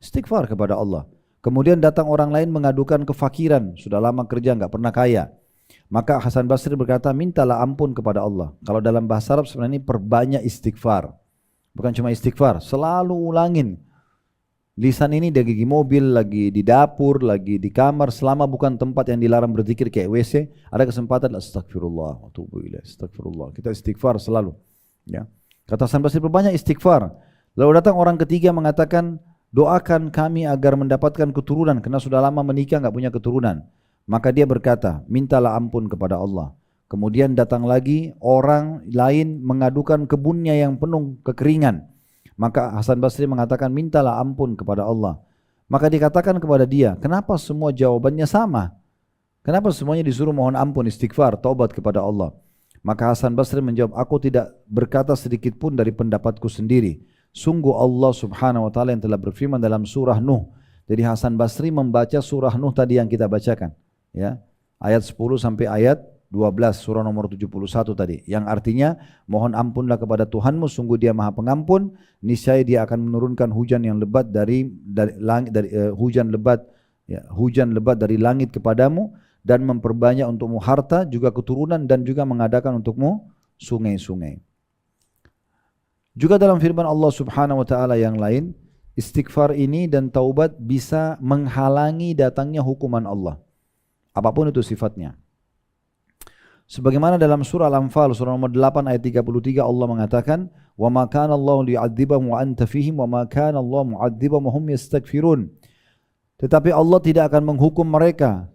istighfar kepada Allah. Kemudian datang orang lain mengadukan kefakiran, sudah lama kerja enggak pernah kaya. Maka Hasan Basri berkata, mintalah ampun kepada Allah. Kalau dalam bahasa Arab sebenarnya ini perbanyak istighfar. Bukan cuma istighfar, selalu ulangin. Lisan ini di gigi mobil, lagi di dapur, lagi di kamar, selama bukan tempat yang dilarang berzikir kayak WC, ada kesempatan astagfirullah, astagfirullah. Kita istighfar selalu. Ya. Kata Hasan Basri, perbanyak istighfar. Lalu datang orang ketiga mengatakan, doakan kami agar mendapatkan keturunan, karena sudah lama menikah enggak punya keturunan. Maka dia berkata, mintalah ampun kepada Allah. Kemudian datang lagi orang lain mengadukan kebunnya yang penuh kekeringan. Maka Hasan Basri mengatakan, mintalah ampun kepada Allah. Maka dikatakan kepada dia, kenapa semua jawabannya sama? Kenapa semuanya disuruh mohon ampun, istighfar, taubat kepada Allah? Maka Hasan Basri menjawab, aku tidak berkata sedikit pun dari pendapatku sendiri. Sungguh Allah Subhanahu wa taala yang telah berfirman dalam surah Nuh. Jadi Hasan Basri membaca surah Nuh tadi yang kita bacakan, ya. Ayat 10 sampai ayat 12 surah nomor 71 tadi, yang artinya mohon ampunlah kepada Tuhanmu, sungguh Dia Maha Pengampun, niscaya Dia akan menurunkan hujan yang lebat hujan lebat dari langit kepadamu dan memperbanyak untukmu harta juga keturunan dan juga mengadakan untukmu sungai-sungai. Juga dalam firman Allah Subhanahu wa taala yang lain, istighfar ini dan taubat bisa menghalangi datangnya hukuman Allah. Apapun itu sifatnya. Sebagaimana dalam surah Al-Anfal surah nomor 8 ayat 33 Allah mengatakan, "Wa ma kana Allahu liyu'adzibahum wa anta fihim wa ma kana Allahu mu'adzibahum wa hum yastaghfirun." Tetapi Allah tidak akan menghukum mereka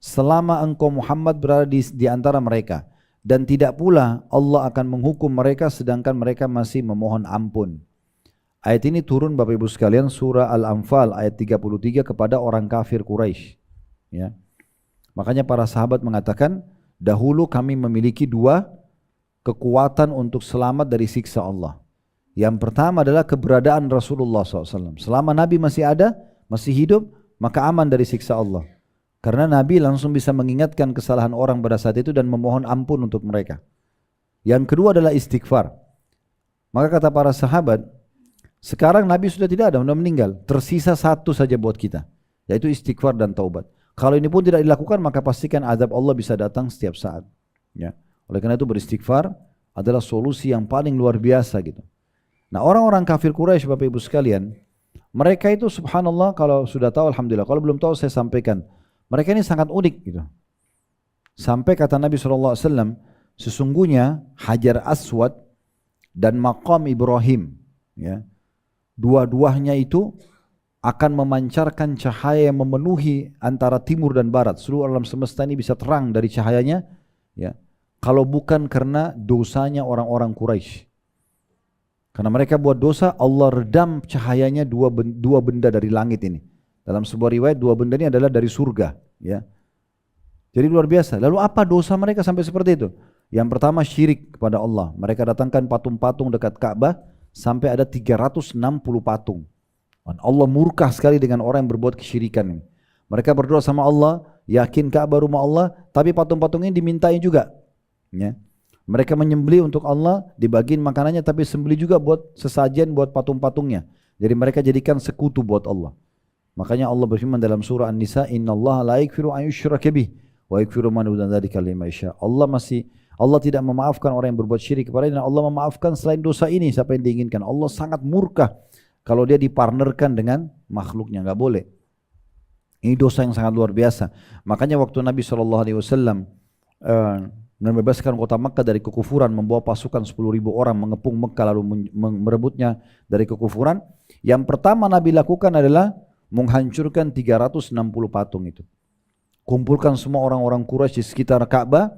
selama engkau Muhammad berada di antara mereka, dan tidak pula Allah akan menghukum mereka sedangkan mereka masih memohon ampun. Ayat ini turun Bapak Ibu sekalian surah Al-Anfal ayat 33 kepada orang kafir Quraisy, ya. Makanya para sahabat mengatakan, dahulu kami memiliki dua kekuatan untuk selamat dari siksa Allah. Yang pertama adalah keberadaan Rasulullah SAW. Selama Nabi masih ada, masih hidup, maka aman dari siksa Allah. Karena Nabi langsung bisa mengingatkan kesalahan orang pada saat itu dan memohon ampun untuk mereka. Yang kedua adalah istighfar. Maka kata para sahabat, sekarang Nabi sudah tidak ada, sudah meninggal. Tersisa satu saja buat kita, yaitu istighfar dan taubat. Kalau ini pun tidak dilakukan, maka pastikan azab Allah bisa datang setiap saat. Ya. Oleh karena itu beristighfar adalah solusi yang paling luar biasa gitu. Nah, orang-orang kafir Quraisy Bapak Ibu sekalian, mereka itu subhanallah, kalau sudah tahu alhamdulillah, kalau belum tahu saya sampaikan. Mereka ini sangat unik gitu. Sampai kata Nabi SAW, sesungguhnya Hajar Aswad dan Maqam Ibrahim, ya, dua-duanya itu akan memancarkan cahaya yang memenuhi antara timur dan barat. Seluruh alam semesta ini bisa terang dari cahayanya, ya. Kalau bukan karena dosanya orang-orang Quraisy. Karena mereka buat dosa, Allah redam cahayanya dua benda dari langit ini. Dalam sebuah riwayat dua benda ini adalah dari surga, ya. Jadi luar biasa. Lalu apa dosa mereka sampai seperti itu? Yang pertama syirik kepada Allah. Mereka datangkan patung-patung dekat Ka'bah sampai ada 360 patung. Allah murka sekali dengan orang yang berbuat kesyirikan ini. Mereka berdoa sama Allah, yakin Ka'bah rumah Allah, tapi patung-patung ini dimintai juga, ya. Mereka menyembelih untuk Allah, dibagiin makanannya, tapi sembelih juga buat sesajen buat patung-patungnya. Jadi mereka jadikan sekutu buat Allah. Makanya Allah berfirman dalam surah An-Nisa, "Innallaha la yaghfiru an yushraka bih wa yaghfiru ma duna dzalika liman yasha." Allah tidak memaafkan orang yang berbuat syirik kepadanya, dan Allah memaafkan selain dosa ini siapa yang diinginkan. Allah sangat murka kalau dia dipartnerkan dengan makhluknya, enggak boleh. Ini dosa yang sangat luar biasa. Makanya waktu Nabi SAW membebaskan kota Makkah dari kekufuran, membawa pasukan 10.000 orang mengepung Makkah lalu merebutnya dari kekufuran, yang pertama Nabi lakukan adalah menghancurkan 360 patung itu. Kumpulkan semua orang-orang Quraisy di sekitar Ka'bah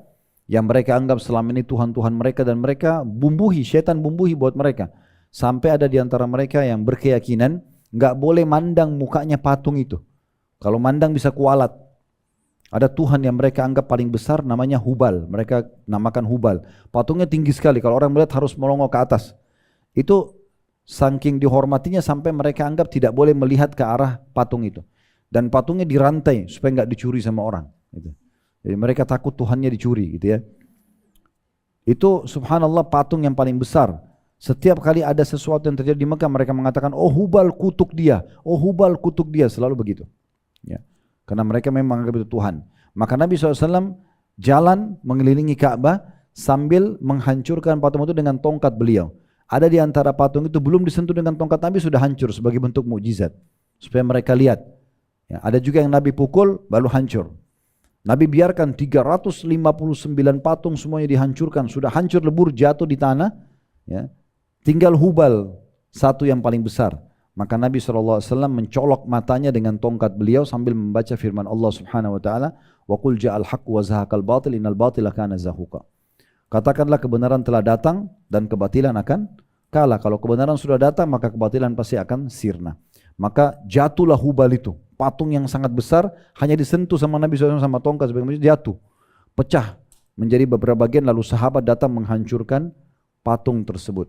yang mereka anggap selama ini Tuhan-Tuhan mereka, dan mereka bumbuhi, syaitan bumbuhi buat mereka. Sampai ada di antara mereka yang berkeyakinan nggak boleh mandang mukanya patung itu. Kalau mandang bisa kualat. Ada Tuhan yang mereka anggap paling besar namanya Hubal. Mereka namakan Hubal. Patungnya tinggi sekali. Kalau orang melihat harus melongo ke atas. Itu saking dihormatinya sampai mereka anggap tidak boleh melihat ke arah patung itu. Dan patungnya dirantai supaya nggak dicuri sama orang. Gitu. Jadi mereka takut Tuhannya dicuri gitu ya. Itu subhanallah patung yang paling besar. Setiap kali ada sesuatu yang terjadi di Mekah mereka mengatakan, oh Hubal kutuk dia, oh Hubal kutuk dia, selalu begitu. Ya. Karena mereka memang menganggap itu Tuhan. Maka Nabi SAW jalan mengelilingi Ka'bah sambil menghancurkan patung itu dengan tongkat beliau. Ada di antara patung itu belum disentuh dengan tongkat Nabi sudah hancur sebagai bentuk mukjizat. Supaya mereka lihat. Ya, ada juga yang Nabi pukul baru hancur. Nabi biarkan 359 patung semuanya dihancurkan. Sudah hancur lebur jatuh di tanah. Ya. Tinggal Hubal satu yang paling besar. Maka Nabi SAW mencolok matanya dengan tongkat beliau sambil membaca firman Allah Subhanahu Wa Taala, wa qul ja'al haqq wa zahaqal batil innal batila kana zahuqa. Katakanlah kebenaran telah datang dan kebatilan akan kalah. Kalau kebenaran sudah datang maka kebatilan pasti akan sirna. Maka jatuhlah Hubal itu, patung yang sangat besar, hanya disentuh sama Nabi SAW sama tongkat sebagai jatuh, pecah menjadi beberapa bagian. Lalu sahabat datang menghancurkan patung tersebut.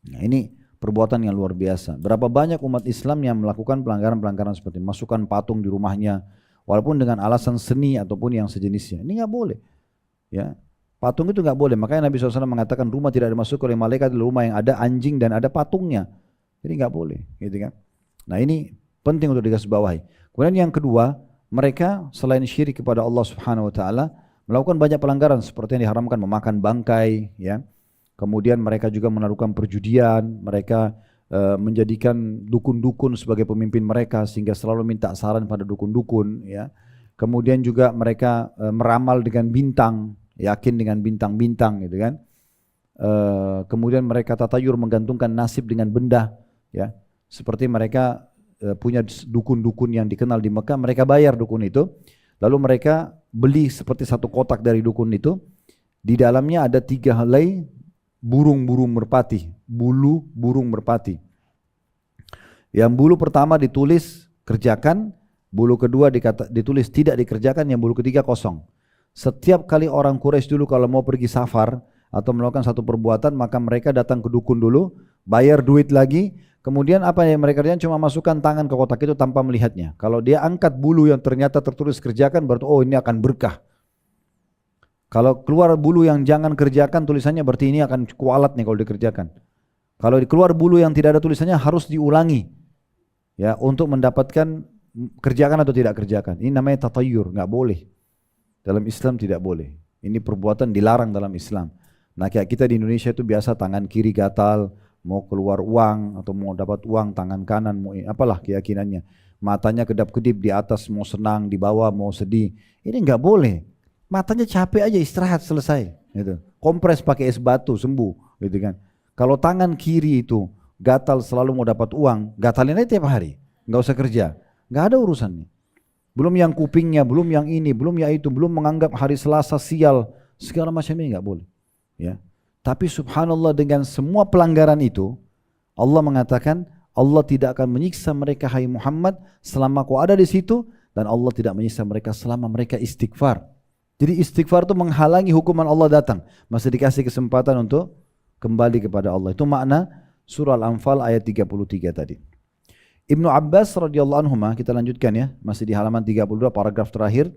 Nah, ini perbuatan yang luar biasa. Berapa banyak umat Islam yang melakukan pelanggaran-pelanggaran seperti masukkan patung di rumahnya, walaupun dengan alasan seni ataupun yang sejenisnya. Ini nggak boleh. Ya, patung itu nggak boleh. Makanya Nabi SAW mengatakan rumah tidak dimasuki oleh malaikat adalah rumah yang ada anjing dan ada patungnya. Jadi nggak boleh, gitu kan? Nah ini penting untuk digarisbawahi. Kemudian yang kedua, mereka selain syirik kepada Allah Subhanahu Wa Taala melakukan banyak pelanggaran seperti yang diharamkan memakan bangkai, ya. Kemudian mereka juga melakukan perjudian, mereka menjadikan dukun-dukun sebagai pemimpin mereka sehingga selalu minta saran pada dukun-dukun. Ya. Kemudian juga mereka meramal dengan bintang, yakin dengan bintang-bintang, gitu kan. Kemudian mereka tatayur menggantungkan nasib dengan benda, ya. Seperti mereka punya dukun-dukun yang dikenal di Mekah, mereka bayar dukun itu, lalu mereka beli seperti satu kotak dari dukun itu, di dalamnya ada 3 helai burung-burung merpati, bulu burung merpati. Yang bulu pertama ditulis kerjakan, bulu kedua ditulis tidak dikerjakan, yang bulu ketiga kosong. Setiap kali orang Quraisy dulu kalau mau pergi safar atau melakukan satu perbuatan, maka mereka datang ke dukun dulu, bayar duit lagi, kemudian apa yang mereka kerjakan cuma masukkan tangan ke kotak itu tanpa melihatnya. Kalau dia angkat bulu yang ternyata tertulis kerjakan, berarti oh ini akan berkah. Kalau keluar bulu yang jangan kerjakan tulisannya berarti ini akan kualat nih kalau dikerjakan. Kalau keluar bulu yang tidak ada tulisannya harus diulangi. Ya, untuk mendapatkan kerjakan atau tidak kerjakan. Ini namanya tatayur, nggak boleh. Dalam Islam tidak boleh. Ini perbuatan dilarang dalam Islam. Nah, kayak kita di Indonesia itu biasa tangan kiri gatal, mau keluar uang atau mau dapat uang tangan kanan, mau apalah keyakinannya. Matanya kedap-kedip di atas mau senang, di bawah mau sedih. Ini nggak boleh. Matanya capek aja istirahat selesai, gitu. Kompres pakai es batu sembuh, gitu kan. Kalau tangan kiri itu gatal selalu mau dapat uang, gatalin aja tiap hari, nggak usah kerja, nggak ada urusannya. Belum yang kupingnya, belum yang ini, belum yang itu, belum menganggap hari Selasa sial, segala macam ini nggak boleh. Ya. Tapi subhanallah dengan semua pelanggaran itu, Allah mengatakan Allah tidak akan menyiksa mereka hai Muhammad selama kau ada di situ, dan Allah tidak menyiksa mereka selama mereka istighfar. Jadi istighfar itu menghalangi hukuman Allah datang. Masih dikasih kesempatan untuk kembali kepada Allah. Itu makna surah Al-Anfal ayat 33 tadi. Ibnu Abbas radhiyallahu anhu, kita lanjutkan ya. Masih di halaman 32 paragraf terakhir.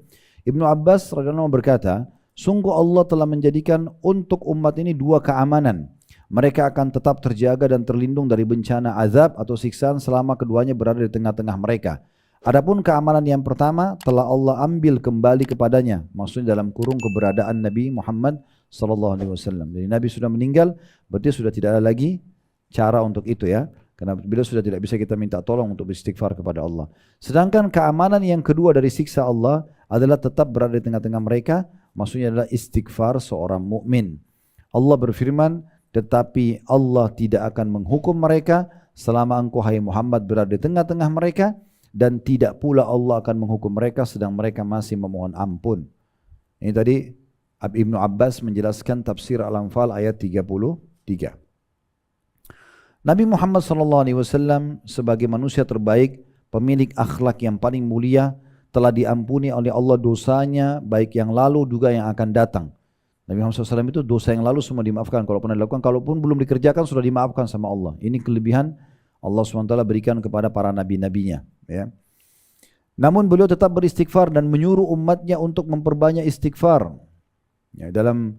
Ibnu Abbas radhiyallahu anhu berkata, sungguh Allah telah menjadikan untuk umat ini 2 keamanan. Mereka akan tetap terjaga dan terlindung dari bencana azab atau siksaan selama keduanya berada di tengah-tengah mereka. Adapun keamanan yang pertama telah Allah ambil kembali kepadanya, maksudnya dalam kurung keberadaan Nabi Muhammad SAW. Jadi Nabi sudah meninggal, berarti sudah tidak ada lagi cara untuk itu ya, karena beliau sudah tidak bisa kita minta tolong untuk beristighfar kepada Allah. Sedangkan keamanan yang kedua dari siksa Allah adalah tetap berada di tengah-tengah mereka, maksudnya adalah istighfar seorang mukmin. Allah berfirman, tetapi Allah tidak akan menghukum mereka selama engkau hai Muhammad berada di tengah-tengah mereka, dan tidak pula Allah akan menghukum mereka sedang mereka masih memohon ampun. Ini tadi Ibnu Abbas menjelaskan tafsir Al-Anfal ayat 33. Nabi Muhammad SAW sebagai manusia terbaik, pemilik akhlak yang paling mulia, telah diampuni oleh Allah dosanya, baik yang lalu juga yang akan datang. Nabi Muhammad SAW itu dosa yang lalu semua dimaafkan. Kalau pernah dilakukan, kalaupun belum dikerjakan sudah dimaafkan sama Allah. Ini kelebihan Allah SWT berikan kepada para nabi-nabinya. Ya. Namun beliau tetap beristighfar dan menyuruh umatnya untuk memperbanyak istighfar. Ya, dalam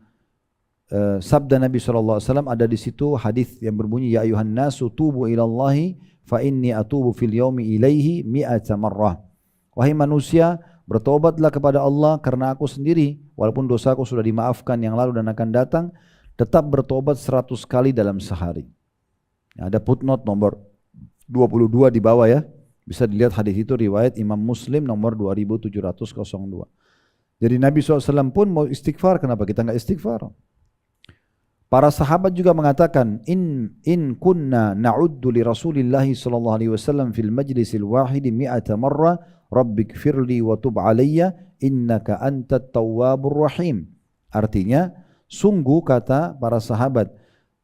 sabda Nabi SAW ada di situ hadis yang berbunyi, Ya ayuhan nasu tubu ilallahi fa inni atubu fil yaumi ilaihi mi'ata marrah. Wahai manusia, bertobatlah kepada Allah karena aku sendiri, walaupun dosaku sudah dimaafkan yang lalu dan akan datang, tetap bertobat 100 kali dalam sehari. Ada footnote nomor 22 di bawah ya. Bisa dilihat hadis itu riwayat Imam Muslim nomor 2702. Jadi Nabi SAW pun mau istighfar, kenapa kita enggak istighfar? Para sahabat juga mengatakan, in kunna na'uddu li Rasulillahi sallallahu alaihi wasallam fil majlisil wahidi mi'ata marra rabbighfirli wa tub alayya innaka antat tawwabur rahim. Artinya, sungguh kata para sahabat,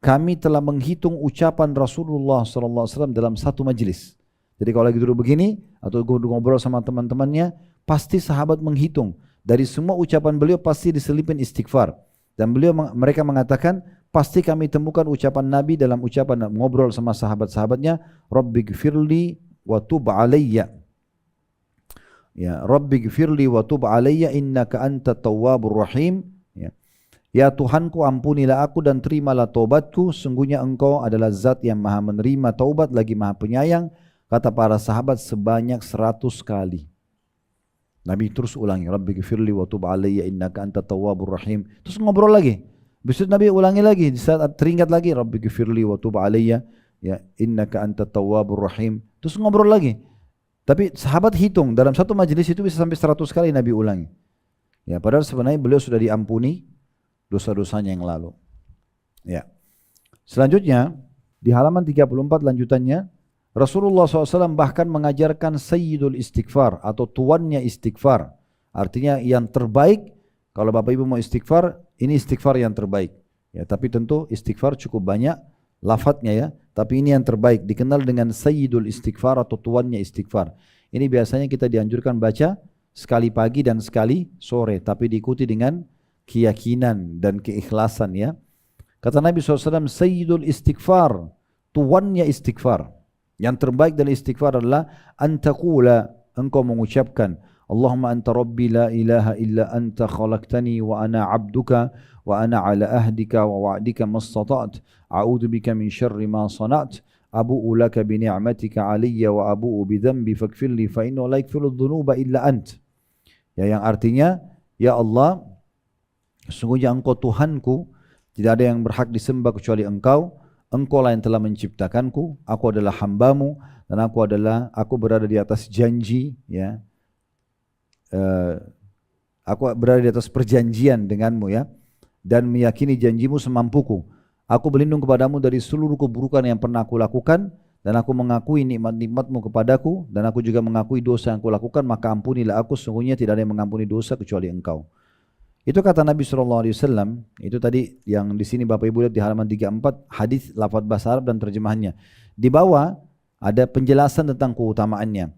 kami telah menghitung ucapan Rasulullah sallallahu alaihi wasallam dalam satu majlis. Jadi kalau lagi duduk begini atau ngobrol sama teman-temannya, pasti sahabat menghitung. Dari semua ucapan beliau pasti diselipin istighfar. Dan mereka mengatakan, pasti kami temukan ucapan Nabi dalam ucapan ngobrol sama sahabat-sahabatnya, Rabbighfirli wa tub alayya. Ya, Rabbighfirli wa tub alayya innaka antat tawwabur rahim. Ya Tuhanku, ampunilah aku dan terimalah taubatku, sungguhnya engkau adalah zat yang maha menerima taubat lagi maha penyayang. Kata para sahabat sebanyak 100 kali. Nabi terus ulangi, Rabbighfirli wa tub alayya innaka antat tawwabur rahim. Terus ngobrol lagi. Besok Nabi ulangi lagi, di saat teringat lagi, Rabbighfirli wa tub alayya ya innaka antat tawwabur rahim. Terus ngobrol lagi. Tapi sahabat hitung dalam satu majelis itu bisa sampai 100 kali Nabi ulangi. Ya, padahal sebenarnya beliau sudah diampuni dosa-dosanya yang lalu. Ya. Selanjutnya di halaman 34 lanjutannya, Rasulullah SAW bahkan mengajarkan Sayyidul Istighfar atau tuannya istighfar. Artinya yang terbaik, kalau Bapak Ibu mau istighfar, ini istighfar yang terbaik. Ya, tapi tentu istighfar cukup banyak lafadznya ya, tapi ini yang terbaik, dikenal dengan Sayyidul Istighfar atau tuannya istighfar. Ini biasanya kita dianjurkan baca sekali pagi dan sekali sore, tapi diikuti dengan keyakinan dan keikhlasan ya. Kata Nabi SAW, Sayyidul Istighfar, tuannya istighfar. Yang terbaik dari istighfar adalah antaqula, engkau mengucapkan, Allahumma anta rabbi la ilaha illa anta khalaqtani wa ana abduka wa ana ala ahdika wa wa'dika mastata'at a'udzu bika min syarri ma sana'at abu'u laka bi ni'matika 'alayya wa abu'u bi dhanbi faghfirli fa innahu la yaghfiru dhunuba illa ant. Ya, yang artinya, ya Allah, sesungguhnya engkau Tuhanku, tidak ada yang berhak disembah kecuali engkau. Engkau lah yang telah menciptakanku, aku adalah hambamu, dan aku berada di atas janji, ya. Aku berada di atas perjanjian denganmu ya, dan meyakini janjimu semampuku. Aku berlindung kepadamu dari seluruh keburukan yang pernah aku lakukan, dan aku mengakui nikmat-nikmatmu kepadaku, dan aku juga mengakui dosa yang aku lakukan, maka ampunilah aku, sesungguhnya tidak ada yang mengampuni dosa kecuali engkau. Itu kata Nabi SAW. Itu tadi yang di sini Bapak Ibu lihat di halaman 34, hadis lafaz bahasa Arab dan terjemahannya. Di bawah ada penjelasan tentang keutamaannya.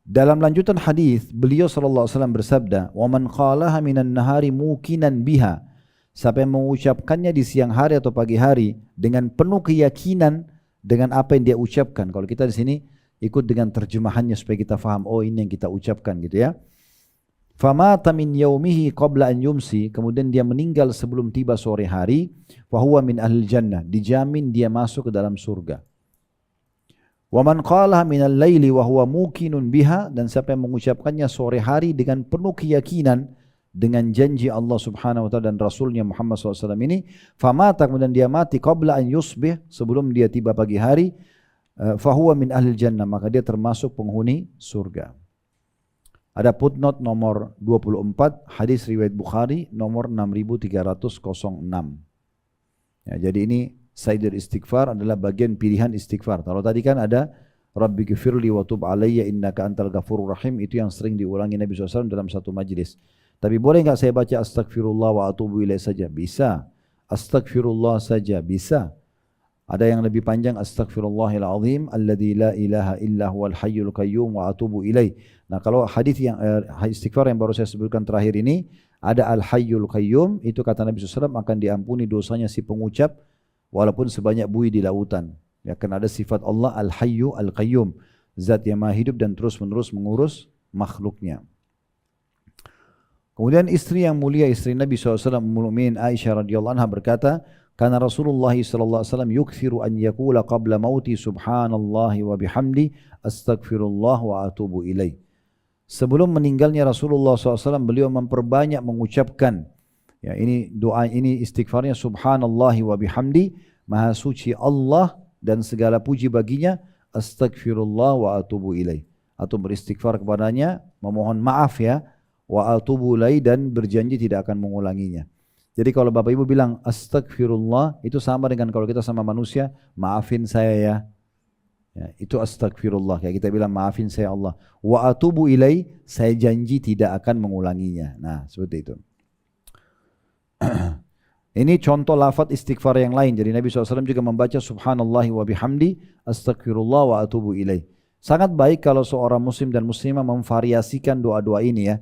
Dalam lanjutan hadis, beliau SAW bersabda, "Wa man qalaha minan nahari muqinan biha." Siapa yang mengucapkannya di siang hari atau pagi hari dengan penuh keyakinan dengan apa yang dia ucapkan. Kalau kita di sini ikut dengan terjemahannya supaya kita faham, oh ini yang kita ucapkan gitu ya. Famata min yaumihi qabla an yumsi, kemudian dia meninggal sebelum tiba sore hari, fa huwa min ahlil jannah, dijamin dia masuk ke dalam surga. Wa man qalaha minal laili wa huwa muqinun biha, dan siapa yang mengucapkannya sore hari dengan penuh keyakinan dengan janji Allah Subhanahu wa taala dan Rasulnya Muhammad SAW ini, famata, kemudian dia mati qabla an yusbih, sebelum dia tiba pagi hari, fa huwa min ahlil jannah, maka dia termasuk penghuni surga. Ada footnote nomor 24, hadis riwayat Bukhari nomor 6306. Ya, jadi ini Sayyidul Istighfar adalah bagian pilihan istighfar. Kalau tadi kan ada Rabbighfirli wa tub alayya innaka antal ghafurur rahim, itu yang sering diulangi Nabi SAW dalam satu majlis. Tapi boleh enggak saya baca astagfirullah wa atubu ilaih saja? Bisa. Astagfirullah saja bisa. Ada yang lebih panjang, astaghfirullahal azim alladzi la ilaha illa huwal hayyul qayyum wa atubu ilaih. Nah, kalau hadis yang istighfar yang baru saya sebutkan terakhir ini, ada al hayyul qayyum, itu kata Nabi SAW akan diampuni dosanya si pengucap walaupun sebanyak buih di lautan. Ya, karena ada sifat Allah al hayyu al qayyum, zat yang maha hidup dan terus-menerus mengurus makhluknya. Kemudian istri yang mulia, istri Nabi SAW, Ummul Mukminin Aisyah radhiyallahu anha berkata, karena Rasulullah sallallahu alaihi wasallam yukthiru an yaqula qabla mauti subhanallahi wa bihamdi astaghfirullah wa atubu ilaih. Sebelum meninggalnya Rasulullah SAW, beliau memperbanyak mengucapkan, ya, ini doa ini istighfarnya, subhanallahi wa bihamdi, maha suci Allah dan segala puji baginya, astaghfirullah wa atubu ilaih, atau beristighfar kepadanya, memohon maaf ya, wa atubu ilaih, dan berjanji tidak akan mengulanginya. Jadi kalau Bapak Ibu bilang astagfirullah, itu sama dengan kalau kita sama manusia, maafin saya ya. Ya, itu astagfirullah, kayak kita bilang maafin saya Allah. Wa atubu ilai, saya janji tidak akan mengulanginya. Nah, seperti itu. Ini contoh lafaz istighfar yang lain. Jadi Nabi SAW juga membaca subhanallahi wa bihamdi astagfirullah wa atubu ilai. Sangat baik kalau seorang muslim dan muslimah memvariasikan doa-doa ini ya.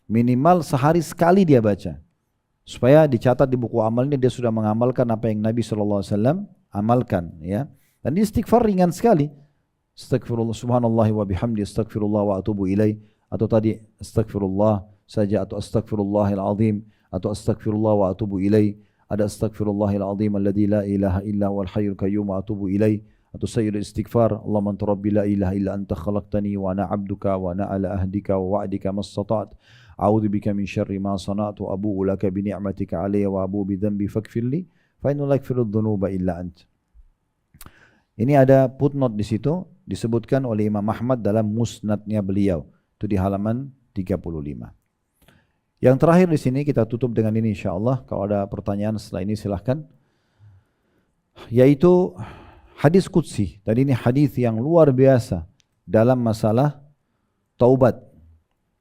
Minimal sehari sekali dia baca. Supaya dicatat di buku amal ini dia sudah mengamalkan apa yang Nabi SAW amalkan ya. Dan istighfar ringan sekali. Astagfirullah subhanallah wa bihamdi astagfirullah wa atubu ilaih, atau tadi astagfirullah saja, atau astagfirullahil azim, atau astagfirullah wa atubu ilaih. Ada astagfirullahil azim alladzi la ilaha illa huwal hayyul qayyum wa atubu ilaih, atau sayyidul istighfar Allahumma anta rabbi la ilaha illa anta khalaqtani wa ana 'abduka wa ana ala ahdika wa wa'dika mastata'tu. A'udzu bika min syarri ma sana'tu abu'u laka bi ni'matika 'alayya wa abu'u bi dhanbi faghfirli fa innahu la yaghfiru dzunuba illa ant. Ini ada footnote di situ disebutkan oleh Imam Ahmad dalam musnadnya beliau. Itu di halaman 35. Yang terakhir di sini kita tutup dengan ini insyaallah. Kalau ada pertanyaan setelah ini silahkan. Yaitu hadis qudsi. Dan ini hadis yang luar biasa dalam masalah taubat.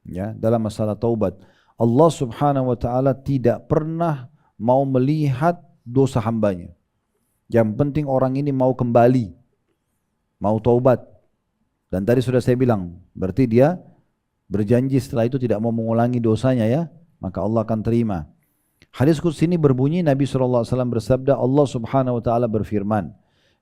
Ya, dalam masalah taubat, Allah Subhanahu wa taala tidak pernah mau melihat dosa hambanya. Yang penting orang ini mau kembali, mau taubat. Dan tadi sudah saya bilang, berarti dia berjanji setelah itu tidak mau mengulangi dosanya ya, maka Allah akan terima. Hadis qudsi ini berbunyi, Nabi SAW bersabda, Allah Subhanahu wa taala berfirman,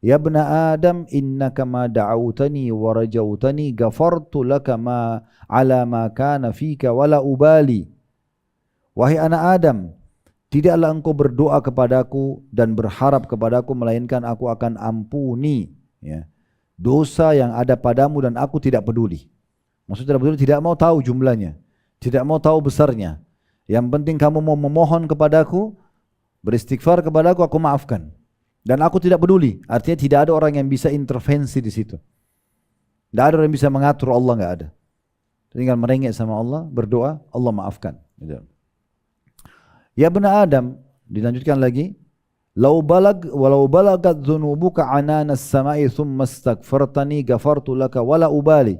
ya bna Adam innaka ma da'autani wa rajautani ghafartu laka ma ala ma kana fika wala ubali. Wahai anak Adam, tidaklah engkau berdoa kepadaku dan berharap kepadaku melainkan aku akan ampuni ya, dosa yang ada padamu dan aku tidak peduli. Maksudnya tidak peduli, tidak mau tahu jumlahnya, tidak mau tahu besarnya. Yang penting kamu mau memohon kepadaku, beristighfar kepadaku, aku maafkan. Dan aku tidak peduli, artinya tidak ada orang yang bisa intervensi di situ. Tidak ada orang yang bisa mengatur Allah, nggak ada. Tinggal merengek sama Allah, berdoa, Allah maafkan. Ya bna Adam, dilanjutkan lagi, walau balagat dzunubuka ananas samai thumma astaghfartani ghafartu laka wala ubali.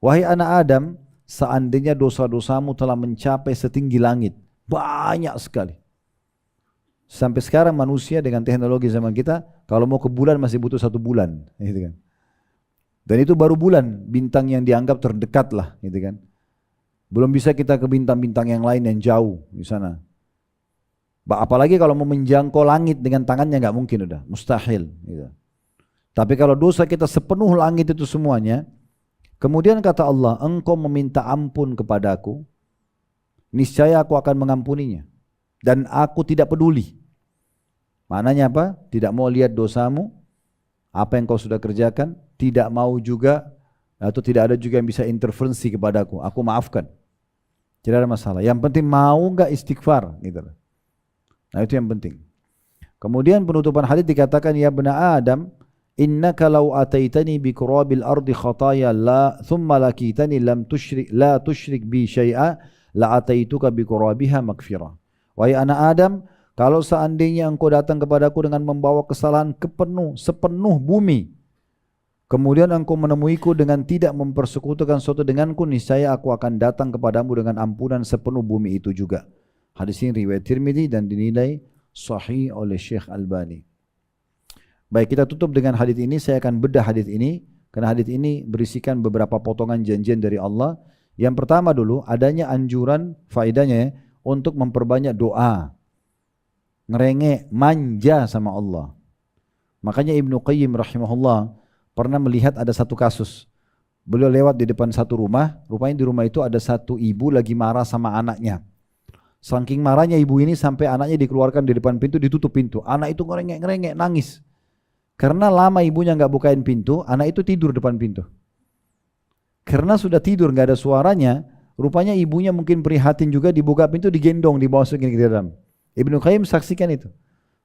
Wahai anak Adam, seandainya dosa-dosamu telah mencapai setinggi langit, banyak sekali. Sampai sekarang manusia dengan teknologi zaman kita, kalau mau ke bulan masih butuh 1 bulan, gitu kan. Dan itu baru bulan, bintang yang dianggap terdekat lah, gitu kan. Belum bisa kita ke bintang-bintang yang lain yang jauh di sana. Apalagi kalau mau menjangkau langit dengan tangannya nggak mungkin, udah mustahil. Gitu. Tapi kalau dosa kita sepenuh langit itu semuanya, kemudian kata Allah, engkau meminta ampun kepadaku, niscaya aku akan mengampuninya. Dan aku tidak peduli. Maknanya apa? Tidak mau lihat dosamu, apa yang kau sudah kerjakan, tidak mau juga, atau tidak ada juga yang bisa intervensi kepadaku, aku maafkan. Tidak ada masalah. Yang penting mau enggak istighfar, gitu. Nah itu yang penting. Kemudian penutupan hadis dikatakan, ya bna Adam, innaka law ataitani bi qurabil ardi khataya la thumma lakitani la tusyrik bi syai'a la ataituka bi qurabiha maghfirah. Wahai anak Adam, kalau seandainya engkau datang kepadaku dengan membawa kesalahan sepenuh bumi, kemudian engkau menemuiku dengan tidak mempersekutukan sesuatu denganku, niscaya aku akan datang kepadamu dengan ampunan sepenuh bumi itu juga. Hadis ini riwayat Tirmidzi dan dinilai sahih oleh Syekh Albani. Baik, kita tutup dengan hadis ini. Saya akan bedah hadis ini karena hadis ini berisikan beberapa potongan janjian dari Allah. Yang pertama dulu, adanya anjuran faedahnya ya, untuk memperbanyak doa, ngerengek, manja sama Allah. Makanya Ibnu Qayyim rahimahullah pernah melihat ada satu kasus. Beliau lewat di depan satu rumah, rupanya di rumah itu ada satu ibu lagi marah sama anaknya. Saking marahnya ibu ini sampai anaknya dikeluarkan di depan pintu, ditutup pintu. Anak itu ngerengek-ngerengek, nangis. Karena lama ibunya nggak bukain pintu, anak itu tidur depan pintu. Karena sudah tidur nggak ada suaranya, rupanya ibunya mungkin prihatin juga, dibuka pintu, digendong, dimasukin ke dalam. Ibnu Qayyim saksikan itu.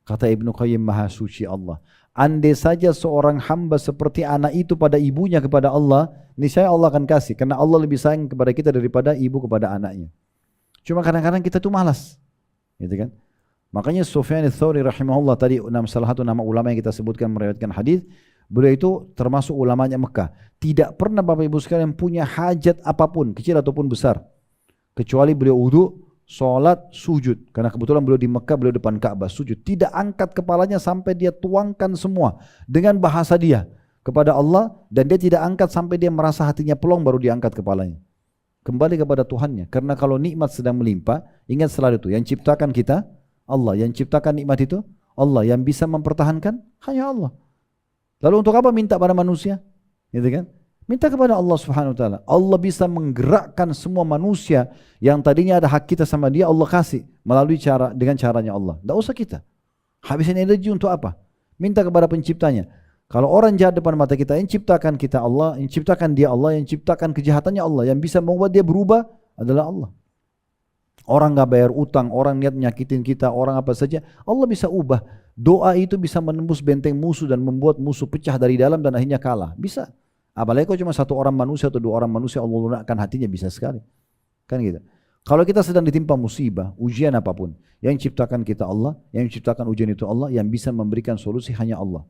Kata Ibnu Qayyim, maha suci Allah. Andai saja seorang hamba seperti anak itu pada ibunya kepada Allah, niscaya Allah akan kasih. Karena Allah lebih sayang kepada kita daripada ibu kepada anaknya. Cuma kadang-kadang kita tuh malas, gitu kan? Makanya Sufyan ats-Tsauri rahimahullah tadi salah satu nama ulama yang kita sebutkan meriwayatkan hadis, beliau itu termasuk ulamanya Mekah. Tidak pernah Bapak Ibu sekalian punya hajat apapun, kecil ataupun besar, kecuali beliau wudu, sholat, sujud. Karena kebetulan beliau di Mekah, beliau depan Ka'bah, sujud. Tidak angkat kepalanya sampai dia tuangkan semua dengan bahasa dia kepada Allah, dan dia tidak angkat sampai dia merasa hatinya pelong baru dia angkat kepalanya. Kembali kepada Tuhannya. Karena kalau nikmat sedang melimpah, ingat selalu itu, yang ciptakan kita Allah, yang ciptakan nikmat itu Allah, yang bisa mempertahankan hanya Allah. Lalu untuk apa minta pada manusia? Gitu kan? Minta kepada Allah Subhanahu wa taala. Allah bisa menggerakkan semua manusia yang tadinya ada hak kita sama dia, Allah kasih melalui dengan caranya Allah. Tidak usah kita habisin energi untuk apa? Minta kepada penciptanya. Kalau orang jahat depan mata kita, yang ciptakan kita Allah, yang ciptakan dia Allah, yang ciptakan kejahatannya Allah, yang bisa membuat dia berubah adalah Allah. Orang gak bayar utang, orang niat nyakitin kita, orang apa saja, Allah bisa ubah. Doa itu bisa menembus benteng musuh dan membuat musuh pecah dari dalam dan akhirnya kalah. Bisa. Apalagi kalau cuma satu orang manusia atau dua orang manusia, Allah lunakkan hatinya, bisa sekali. Kan gitu. Kalau kita sedang ditimpa musibah, ujian apapun, yang ciptakan kita Allah, yang ciptakan ujian itu Allah, yang bisa memberikan solusi hanya Allah.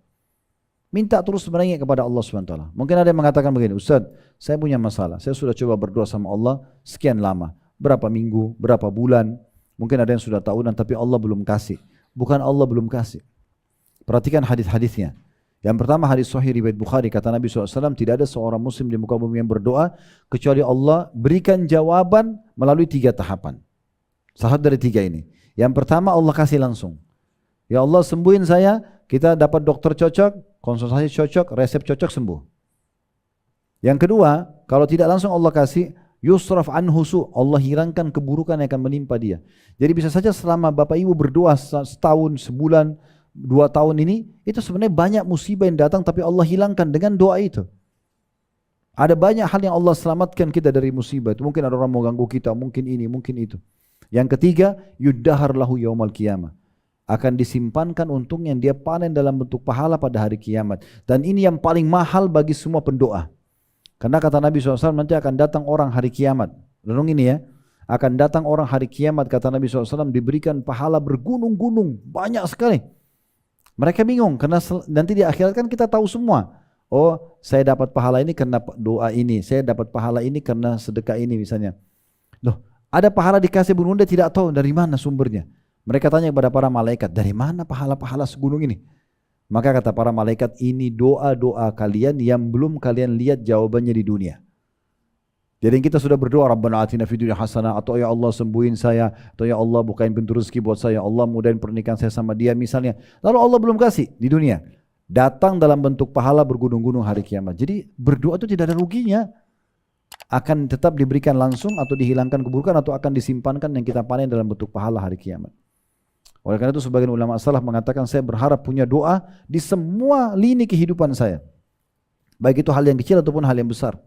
Minta terus merengek kepada Allah SWT. Mungkin ada yang mengatakan begini, Ustaz, saya punya masalah, saya sudah coba berdoa sama Allah sekian lama, berapa minggu, berapa bulan, mungkin ada yang sudah tahunan, tapi Allah belum kasih. Bukan Allah belum kasih. Perhatikan hadis-hadisnya. Yang pertama hadis sahih riwayat Bukhari, kata Nabi SAW, tidak ada seorang muslim di muka bumi yang berdoa kecuali Allah berikan jawaban melalui 3 tahapan. Salah satu dari 3 ini. Yang pertama Allah kasih langsung. Ya Allah sembuhin saya, kita dapat dokter cocok, konsultasi cocok, resep cocok, sembuh. Yang kedua, kalau tidak langsung Allah kasih, yusraf anhu su, Allah hilangkan keburukan yang akan menimpa dia. Jadi bisa saja selama Bapak Ibu berdoa setahun, sebulan, 2 tahun ini, itu sebenarnya banyak musibah yang datang tapi Allah hilangkan dengan doa itu. Ada banyak hal yang Allah selamatkan kita dari musibah itu. Mungkin ada orang mau ganggu kita, mungkin ini, mungkin itu. Yang ketiga, yuddahar lahu yaumal qiyamah. Akan disimpankan untung yang dia panen dalam bentuk pahala pada hari kiamat. Dan ini yang paling mahal bagi semua pendoa. Karena kata Nabi SAW, nanti akan datang orang hari kiamat. Renung ini ya. Akan datang orang hari kiamat, kata Nabi SAW, diberikan pahala bergunung-gunung. Banyak sekali. Mereka bingung, karena nanti di akhirat kan kita tahu semua. Oh, saya dapat pahala ini karena doa ini. Saya dapat pahala ini karena sedekah ini misalnya. Loh, ada pahala dikasih gunung, dia tidak tahu dari mana sumbernya. Mereka tanya kepada para malaikat, dari mana pahala-pahala segunung ini? Maka kata para malaikat, ini doa-doa kalian yang belum kalian lihat jawabannya di dunia. Jadi kita sudah berdoa, Rabbana atina fid dunya hasanah, atau ya Allah sembuhin saya, atau ya Allah bukain pintu rezeki buat saya, Allah mudahin pernikahan saya sama dia misalnya. Lalu Allah belum kasih di dunia. Datang dalam bentuk pahala bergunung-gunung hari kiamat. Jadi berdoa itu tidak ada ruginya. Akan tetap diberikan langsung atau dihilangkan keburukan atau akan disimpankan yang kita panen dalam bentuk pahala hari kiamat. Oleh karena itu sebagian ulama salaf mengatakan, saya berharap punya doa di semua lini kehidupan saya. Baik itu hal yang kecil ataupun hal yang besar.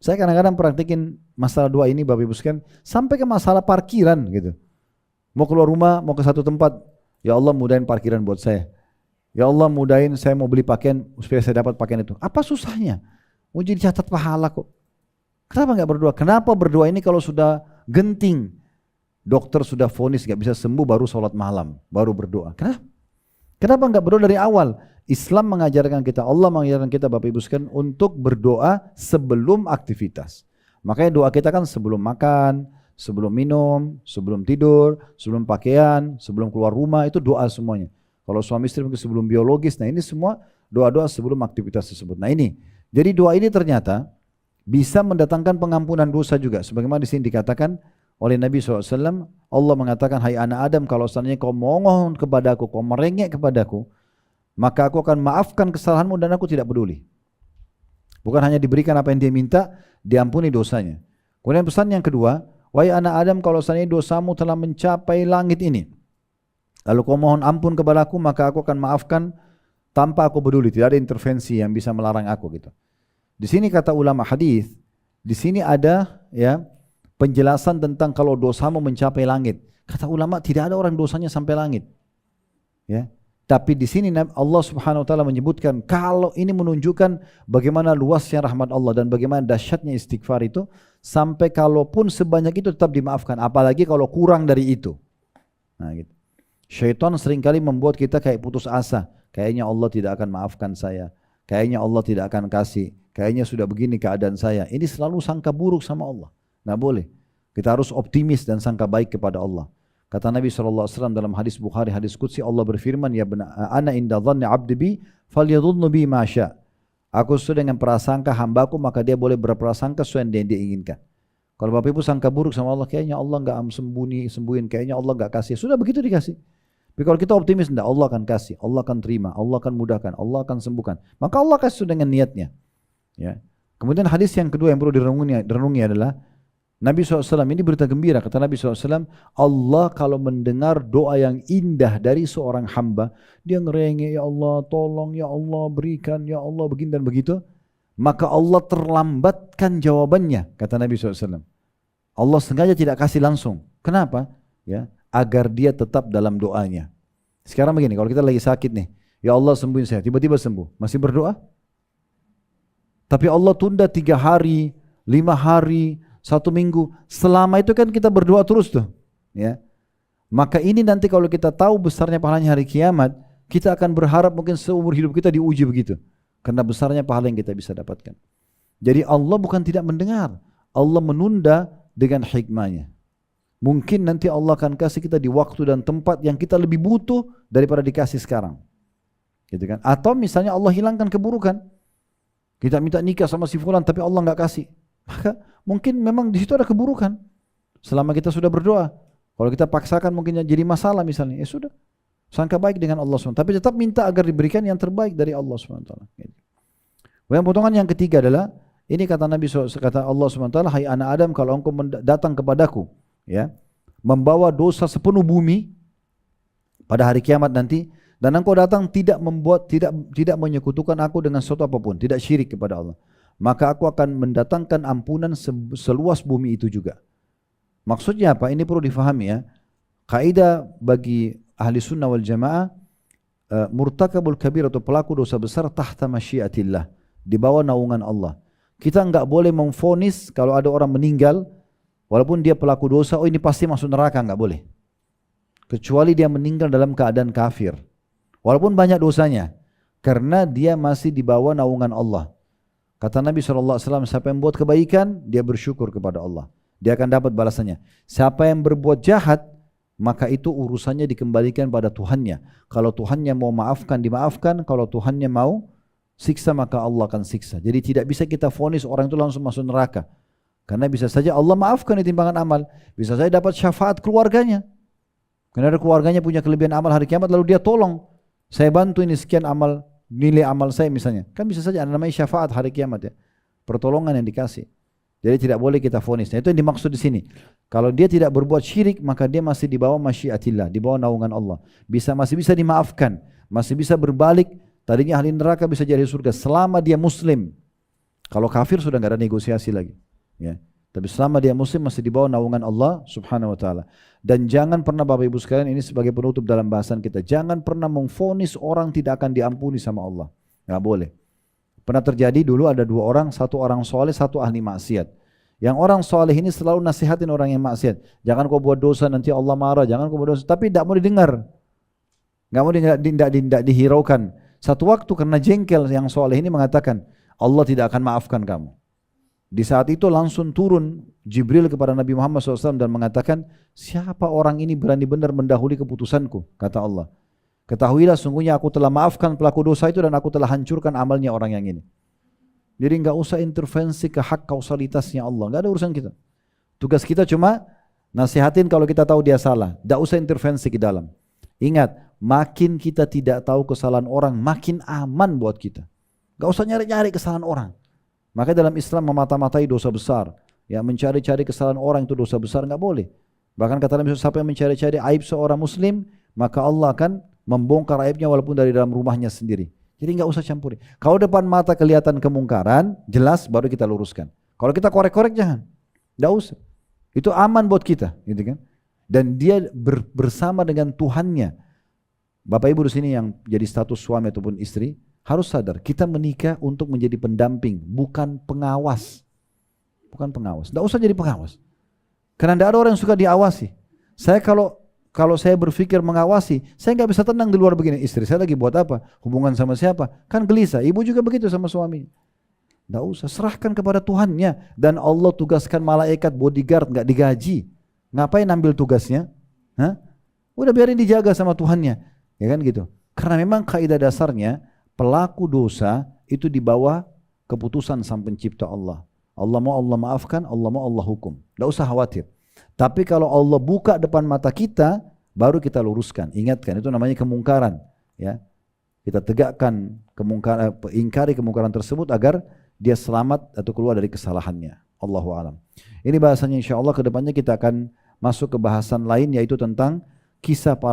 Saya kadang-kadang praktikin masalah doa ini Bapak Ibu sekalian sampai ke masalah parkiran gitu. Mau keluar rumah, mau ke satu tempat, ya Allah mudahin parkiran buat saya. Ya Allah mudahin saya mau beli pakaian supaya saya dapat pakaian itu. Apa susahnya? Mau jadi catat pahala kok. Kenapa enggak berdoa? Kenapa berdoa ini kalau sudah genting? Dokter sudah vonis gak bisa sembuh baru sholat malam, baru berdoa. Kenapa? Kenapa enggak berdoa dari awal? Islam mengajarkan kita, Allah mengajarkan kita Bapak Ibu sekalian untuk berdoa sebelum aktivitas. Makanya doa kita kan sebelum makan, sebelum minum, sebelum tidur, sebelum pakaian, sebelum keluar rumah, itu doa semuanya. Kalau suami istri mungkin sebelum biologis. Nah ini semua doa-doa sebelum aktivitas tersebut. Nah ini, jadi doa ini ternyata bisa mendatangkan pengampunan dosa juga. Sebagaimana di sini dikatakan oleh Nabi SAW, Allah mengatakan, hai anak Adam, kalau seandainya kau mohon kepadaku, kau merengek kepadaku, maka aku akan maafkan kesalahanmu dan aku tidak peduli. Bukan hanya diberikan apa yang dia minta, diampuni dosanya. Kemudian pesan yang kedua, wahai anak Adam, kalau seandainya dosamu telah mencapai langit ini, lalu kau mohon ampun kepadaku, maka aku akan maafkan tanpa aku peduli. Tidak ada intervensi yang bisa melarang aku gitu. Di sini kata ulama hadis, di sini ada ya penjelasan tentang kalau dosamu mencapai langit. Kata ulama tidak ada orang dosanya sampai langit. Ya. Tapi di sini Allah Subhanahu wa taala menyebutkan kalau ini menunjukkan bagaimana luasnya rahmat Allah dan bagaimana dahsyatnya istighfar itu, sampai kalaupun sebanyak itu tetap dimaafkan, apalagi kalau kurang dari itu. Nah, gitu. Syaitan seringkali membuat kita kayak putus asa, kayaknya Allah tidak akan maafkan saya, kayaknya Allah tidak akan kasih, kayaknya sudah begini keadaan saya. Ini selalu sangka buruk sama Allah. Nggak boleh. Kita harus optimis dan sangka baik kepada Allah. Kata Nabi SAW dalam hadis Bukhari, hadis Qudsi, Allah berfirman, ya ana inda dhanni abdi bi falyadhunnu bi ma sya. Aku sesuai dengan prasangka hambaku, maka dia boleh berprasangka sesuai yang dia inginkan. Kalau Bapak Ibu sangka buruk sama Allah, kayaknya Allah nggak sembuhin, kayaknya Allah nggak kasih. Sudah begitu dikasih. Tapi kalau kita optimis, enggak, Allah akan kasih, Allah akan terima, Allah akan mudahkan, Allah akan sembuhkan. Maka Allah kasih dengan niatnya. Ya. Kemudian hadis yang kedua yang perlu direnungi adalah Nabi SAW, ini berita gembira, kata Nabi SAW, Allah kalau mendengar doa yang indah dari seorang hamba, dia ngerengek, ya Allah tolong, ya Allah berikan, ya Allah begini dan begitu, maka Allah terlambatkan jawabannya, kata Nabi SAW. Allah sengaja tidak kasih langsung. Kenapa? Ya, agar dia tetap dalam doanya. Sekarang begini, kalau kita lagi sakit nih, ya Allah sembuhin saya, tiba-tiba sembuh, masih berdoa? Tapi Allah tunda 3 hari, 5 hari, 1 minggu, selama itu kan kita berdoa terus tuh, ya. Maka ini nanti kalau kita tahu besarnya pahalanya hari kiamat, kita akan berharap mungkin seumur hidup kita diuji begitu, karena besarnya pahala yang kita bisa dapatkan. Jadi Allah bukan tidak mendengar, Allah menunda dengan hikmahnya. Mungkin nanti Allah akan kasih kita di waktu dan tempat yang kita lebih butuh daripada dikasih sekarang, gitu kan? Atau misalnya Allah hilangkan keburukan, kita minta nikah sama si fulan tapi Allah nggak kasih, maka mungkin memang di situ ada keburukan. Selama kita sudah berdoa, kalau kita paksakan mungkin jadi masalah misalnya, ya sudah, sangka baik dengan Allah SWT, tapi tetap minta agar diberikan yang terbaik dari Allah SWT. Yang potongan yang ketiga adalah ini kata Nabi SAW, kata Allah SWT, hai anak Adam, kalau engkau datang kepadaku, ya, membawa dosa sepenuh bumi pada hari kiamat nanti, dan engkau datang tidak menyekutukan aku dengan sesuatu apapun, tidak syirik kepada Allah, maka aku akan mendatangkan ampunan seluas bumi itu juga. Maksudnya apa? Ini perlu difahami ya. Kaidah bagi ahli sunnah wal jamaah, murtakabul kabir atau pelaku dosa besar tahta masyiatillah, di bawah naungan Allah. Kita enggak boleh memvonis kalau ada orang meninggal, walaupun dia pelaku dosa, oh ini pasti masuk neraka, enggak boleh. Kecuali dia meninggal dalam keadaan kafir, walaupun banyak dosanya, karena dia masih di bawah naungan Allah. Kata Nabi SAW, siapa yang buat kebaikan, dia bersyukur kepada Allah, dia akan dapat balasannya. Siapa yang berbuat jahat, maka itu urusannya dikembalikan pada Tuhannya. Kalau Tuhannya mau maafkan, dimaafkan. Kalau Tuhannya mau siksa, maka Allah akan siksa. Jadi tidak bisa kita vonis orang itu langsung masuk neraka, karena bisa saja Allah maafkan di timbangan amal, bisa saja dapat syafaat keluarganya, karena ada keluarganya punya kelebihan amal hari kiamat, lalu dia tolong, saya bantu ini sekian amal, nilai amal saya misalnya, kan bisa saja ada namanya syafaat hari kiamat ya, pertolongan yang dikasih. Jadi tidak boleh kita vonis. Nah, itu yang dimaksud di sini. Kalau dia tidak berbuat syirik, maka dia masih di bawah masyiatillah, di bawah naungan Allah. Masih bisa dimaafkan, masih bisa berbalik. Tadinya ahli neraka bisa jadi surga selama dia muslim. Kalau kafir sudah nggak ada negosiasi lagi. Ya. Tapi selama dia muslim masih di bawah naungan Allah Subhanahu wa taala. Dan jangan pernah Bapak Ibu sekalian, ini sebagai penutup dalam bahasan kita, jangan pernah memvonis orang tidak akan diampuni sama Allah. Nggak boleh. Pernah terjadi dulu ada 2 orang, satu orang soleh, satu ahli maksiat. Yang orang soleh ini selalu nasihatin orang yang maksiat. Jangan kau buat dosa nanti Allah marah, jangan kau buat dosa. Tapi tidak mau didengar. Nggak mau tidak dihiraukan. Satu waktu karena jengkel yang soleh ini mengatakan, Allah tidak akan maafkan kamu. Di saat itu langsung turun Jibril kepada Nabi Muhammad SAW dan mengatakan, siapa orang ini berani benar mendahului keputusanku, kata Allah. Ketahuilah sungguhnya aku telah maafkan pelaku dosa itu dan aku telah hancurkan amalnya orang yang ini. Jadi nggak usah intervensi ke hak kausalitasnya Allah, nggak ada urusan kita. Tugas kita cuma nasihatin kalau kita tahu dia salah, nggak usah intervensi ke dalam. Ingat, makin kita tidak tahu kesalahan orang, makin aman buat kita. Nggak usah nyari-nyari kesalahan orang. Maka dalam Islam memata-matai dosa besar. Ya, mencari-cari kesalahan orang itu dosa besar, nggak boleh. Bahkan kata Nabi, siapa yang mencari-cari aib seorang muslim, maka Allah akan membongkar aibnya walaupun dari dalam rumahnya sendiri. Jadi nggak usah campuri. Kalau depan mata kelihatan kemungkaran, jelas baru kita luruskan. Kalau kita korek-korek jangan, nggak usah. Itu aman buat kita, gitu kan? Dan dia bersama dengan Tuhannya. Bapak Ibu di sini yang jadi status suami ataupun istri harus sadar kita menikah untuk menjadi pendamping, bukan pengawas. Bukan pengawas. Nggak usah jadi pengawas. Karena tidak ada orang yang suka diawasi. Saya kalau saya berpikir mengawasi, saya nggak bisa tenang di luar begini. Istri saya lagi buat apa? Hubungan sama siapa? Kan gelisah. Ibu juga begitu sama suami. Nggak usah, serahkan kepada Tuhannya. Dan Allah tugaskan malaikat bodyguard, nggak digaji. Ngapain ambil tugasnya? Hah? Udah biarin dijaga sama Tuhannya. Ya kan gitu. Karena memang kaidah dasarnya pelaku dosa itu di bawah keputusan sang pencipta Allah. Allah mau Allah maafkan, Allah mau Allah hukum. Nggak usah khawatir. Tapi kalau Allah buka depan mata kita, baru kita luruskan. Ingatkan, itu namanya kemungkaran. Ya, kita tegakkan kemungkaran, ingkari kemungkaran tersebut agar dia selamat atau keluar dari kesalahannya. Allahu a'lam. Ini bahasanya insya Allah kedepannya kita akan masuk ke bahasan lain yaitu tentang kisah para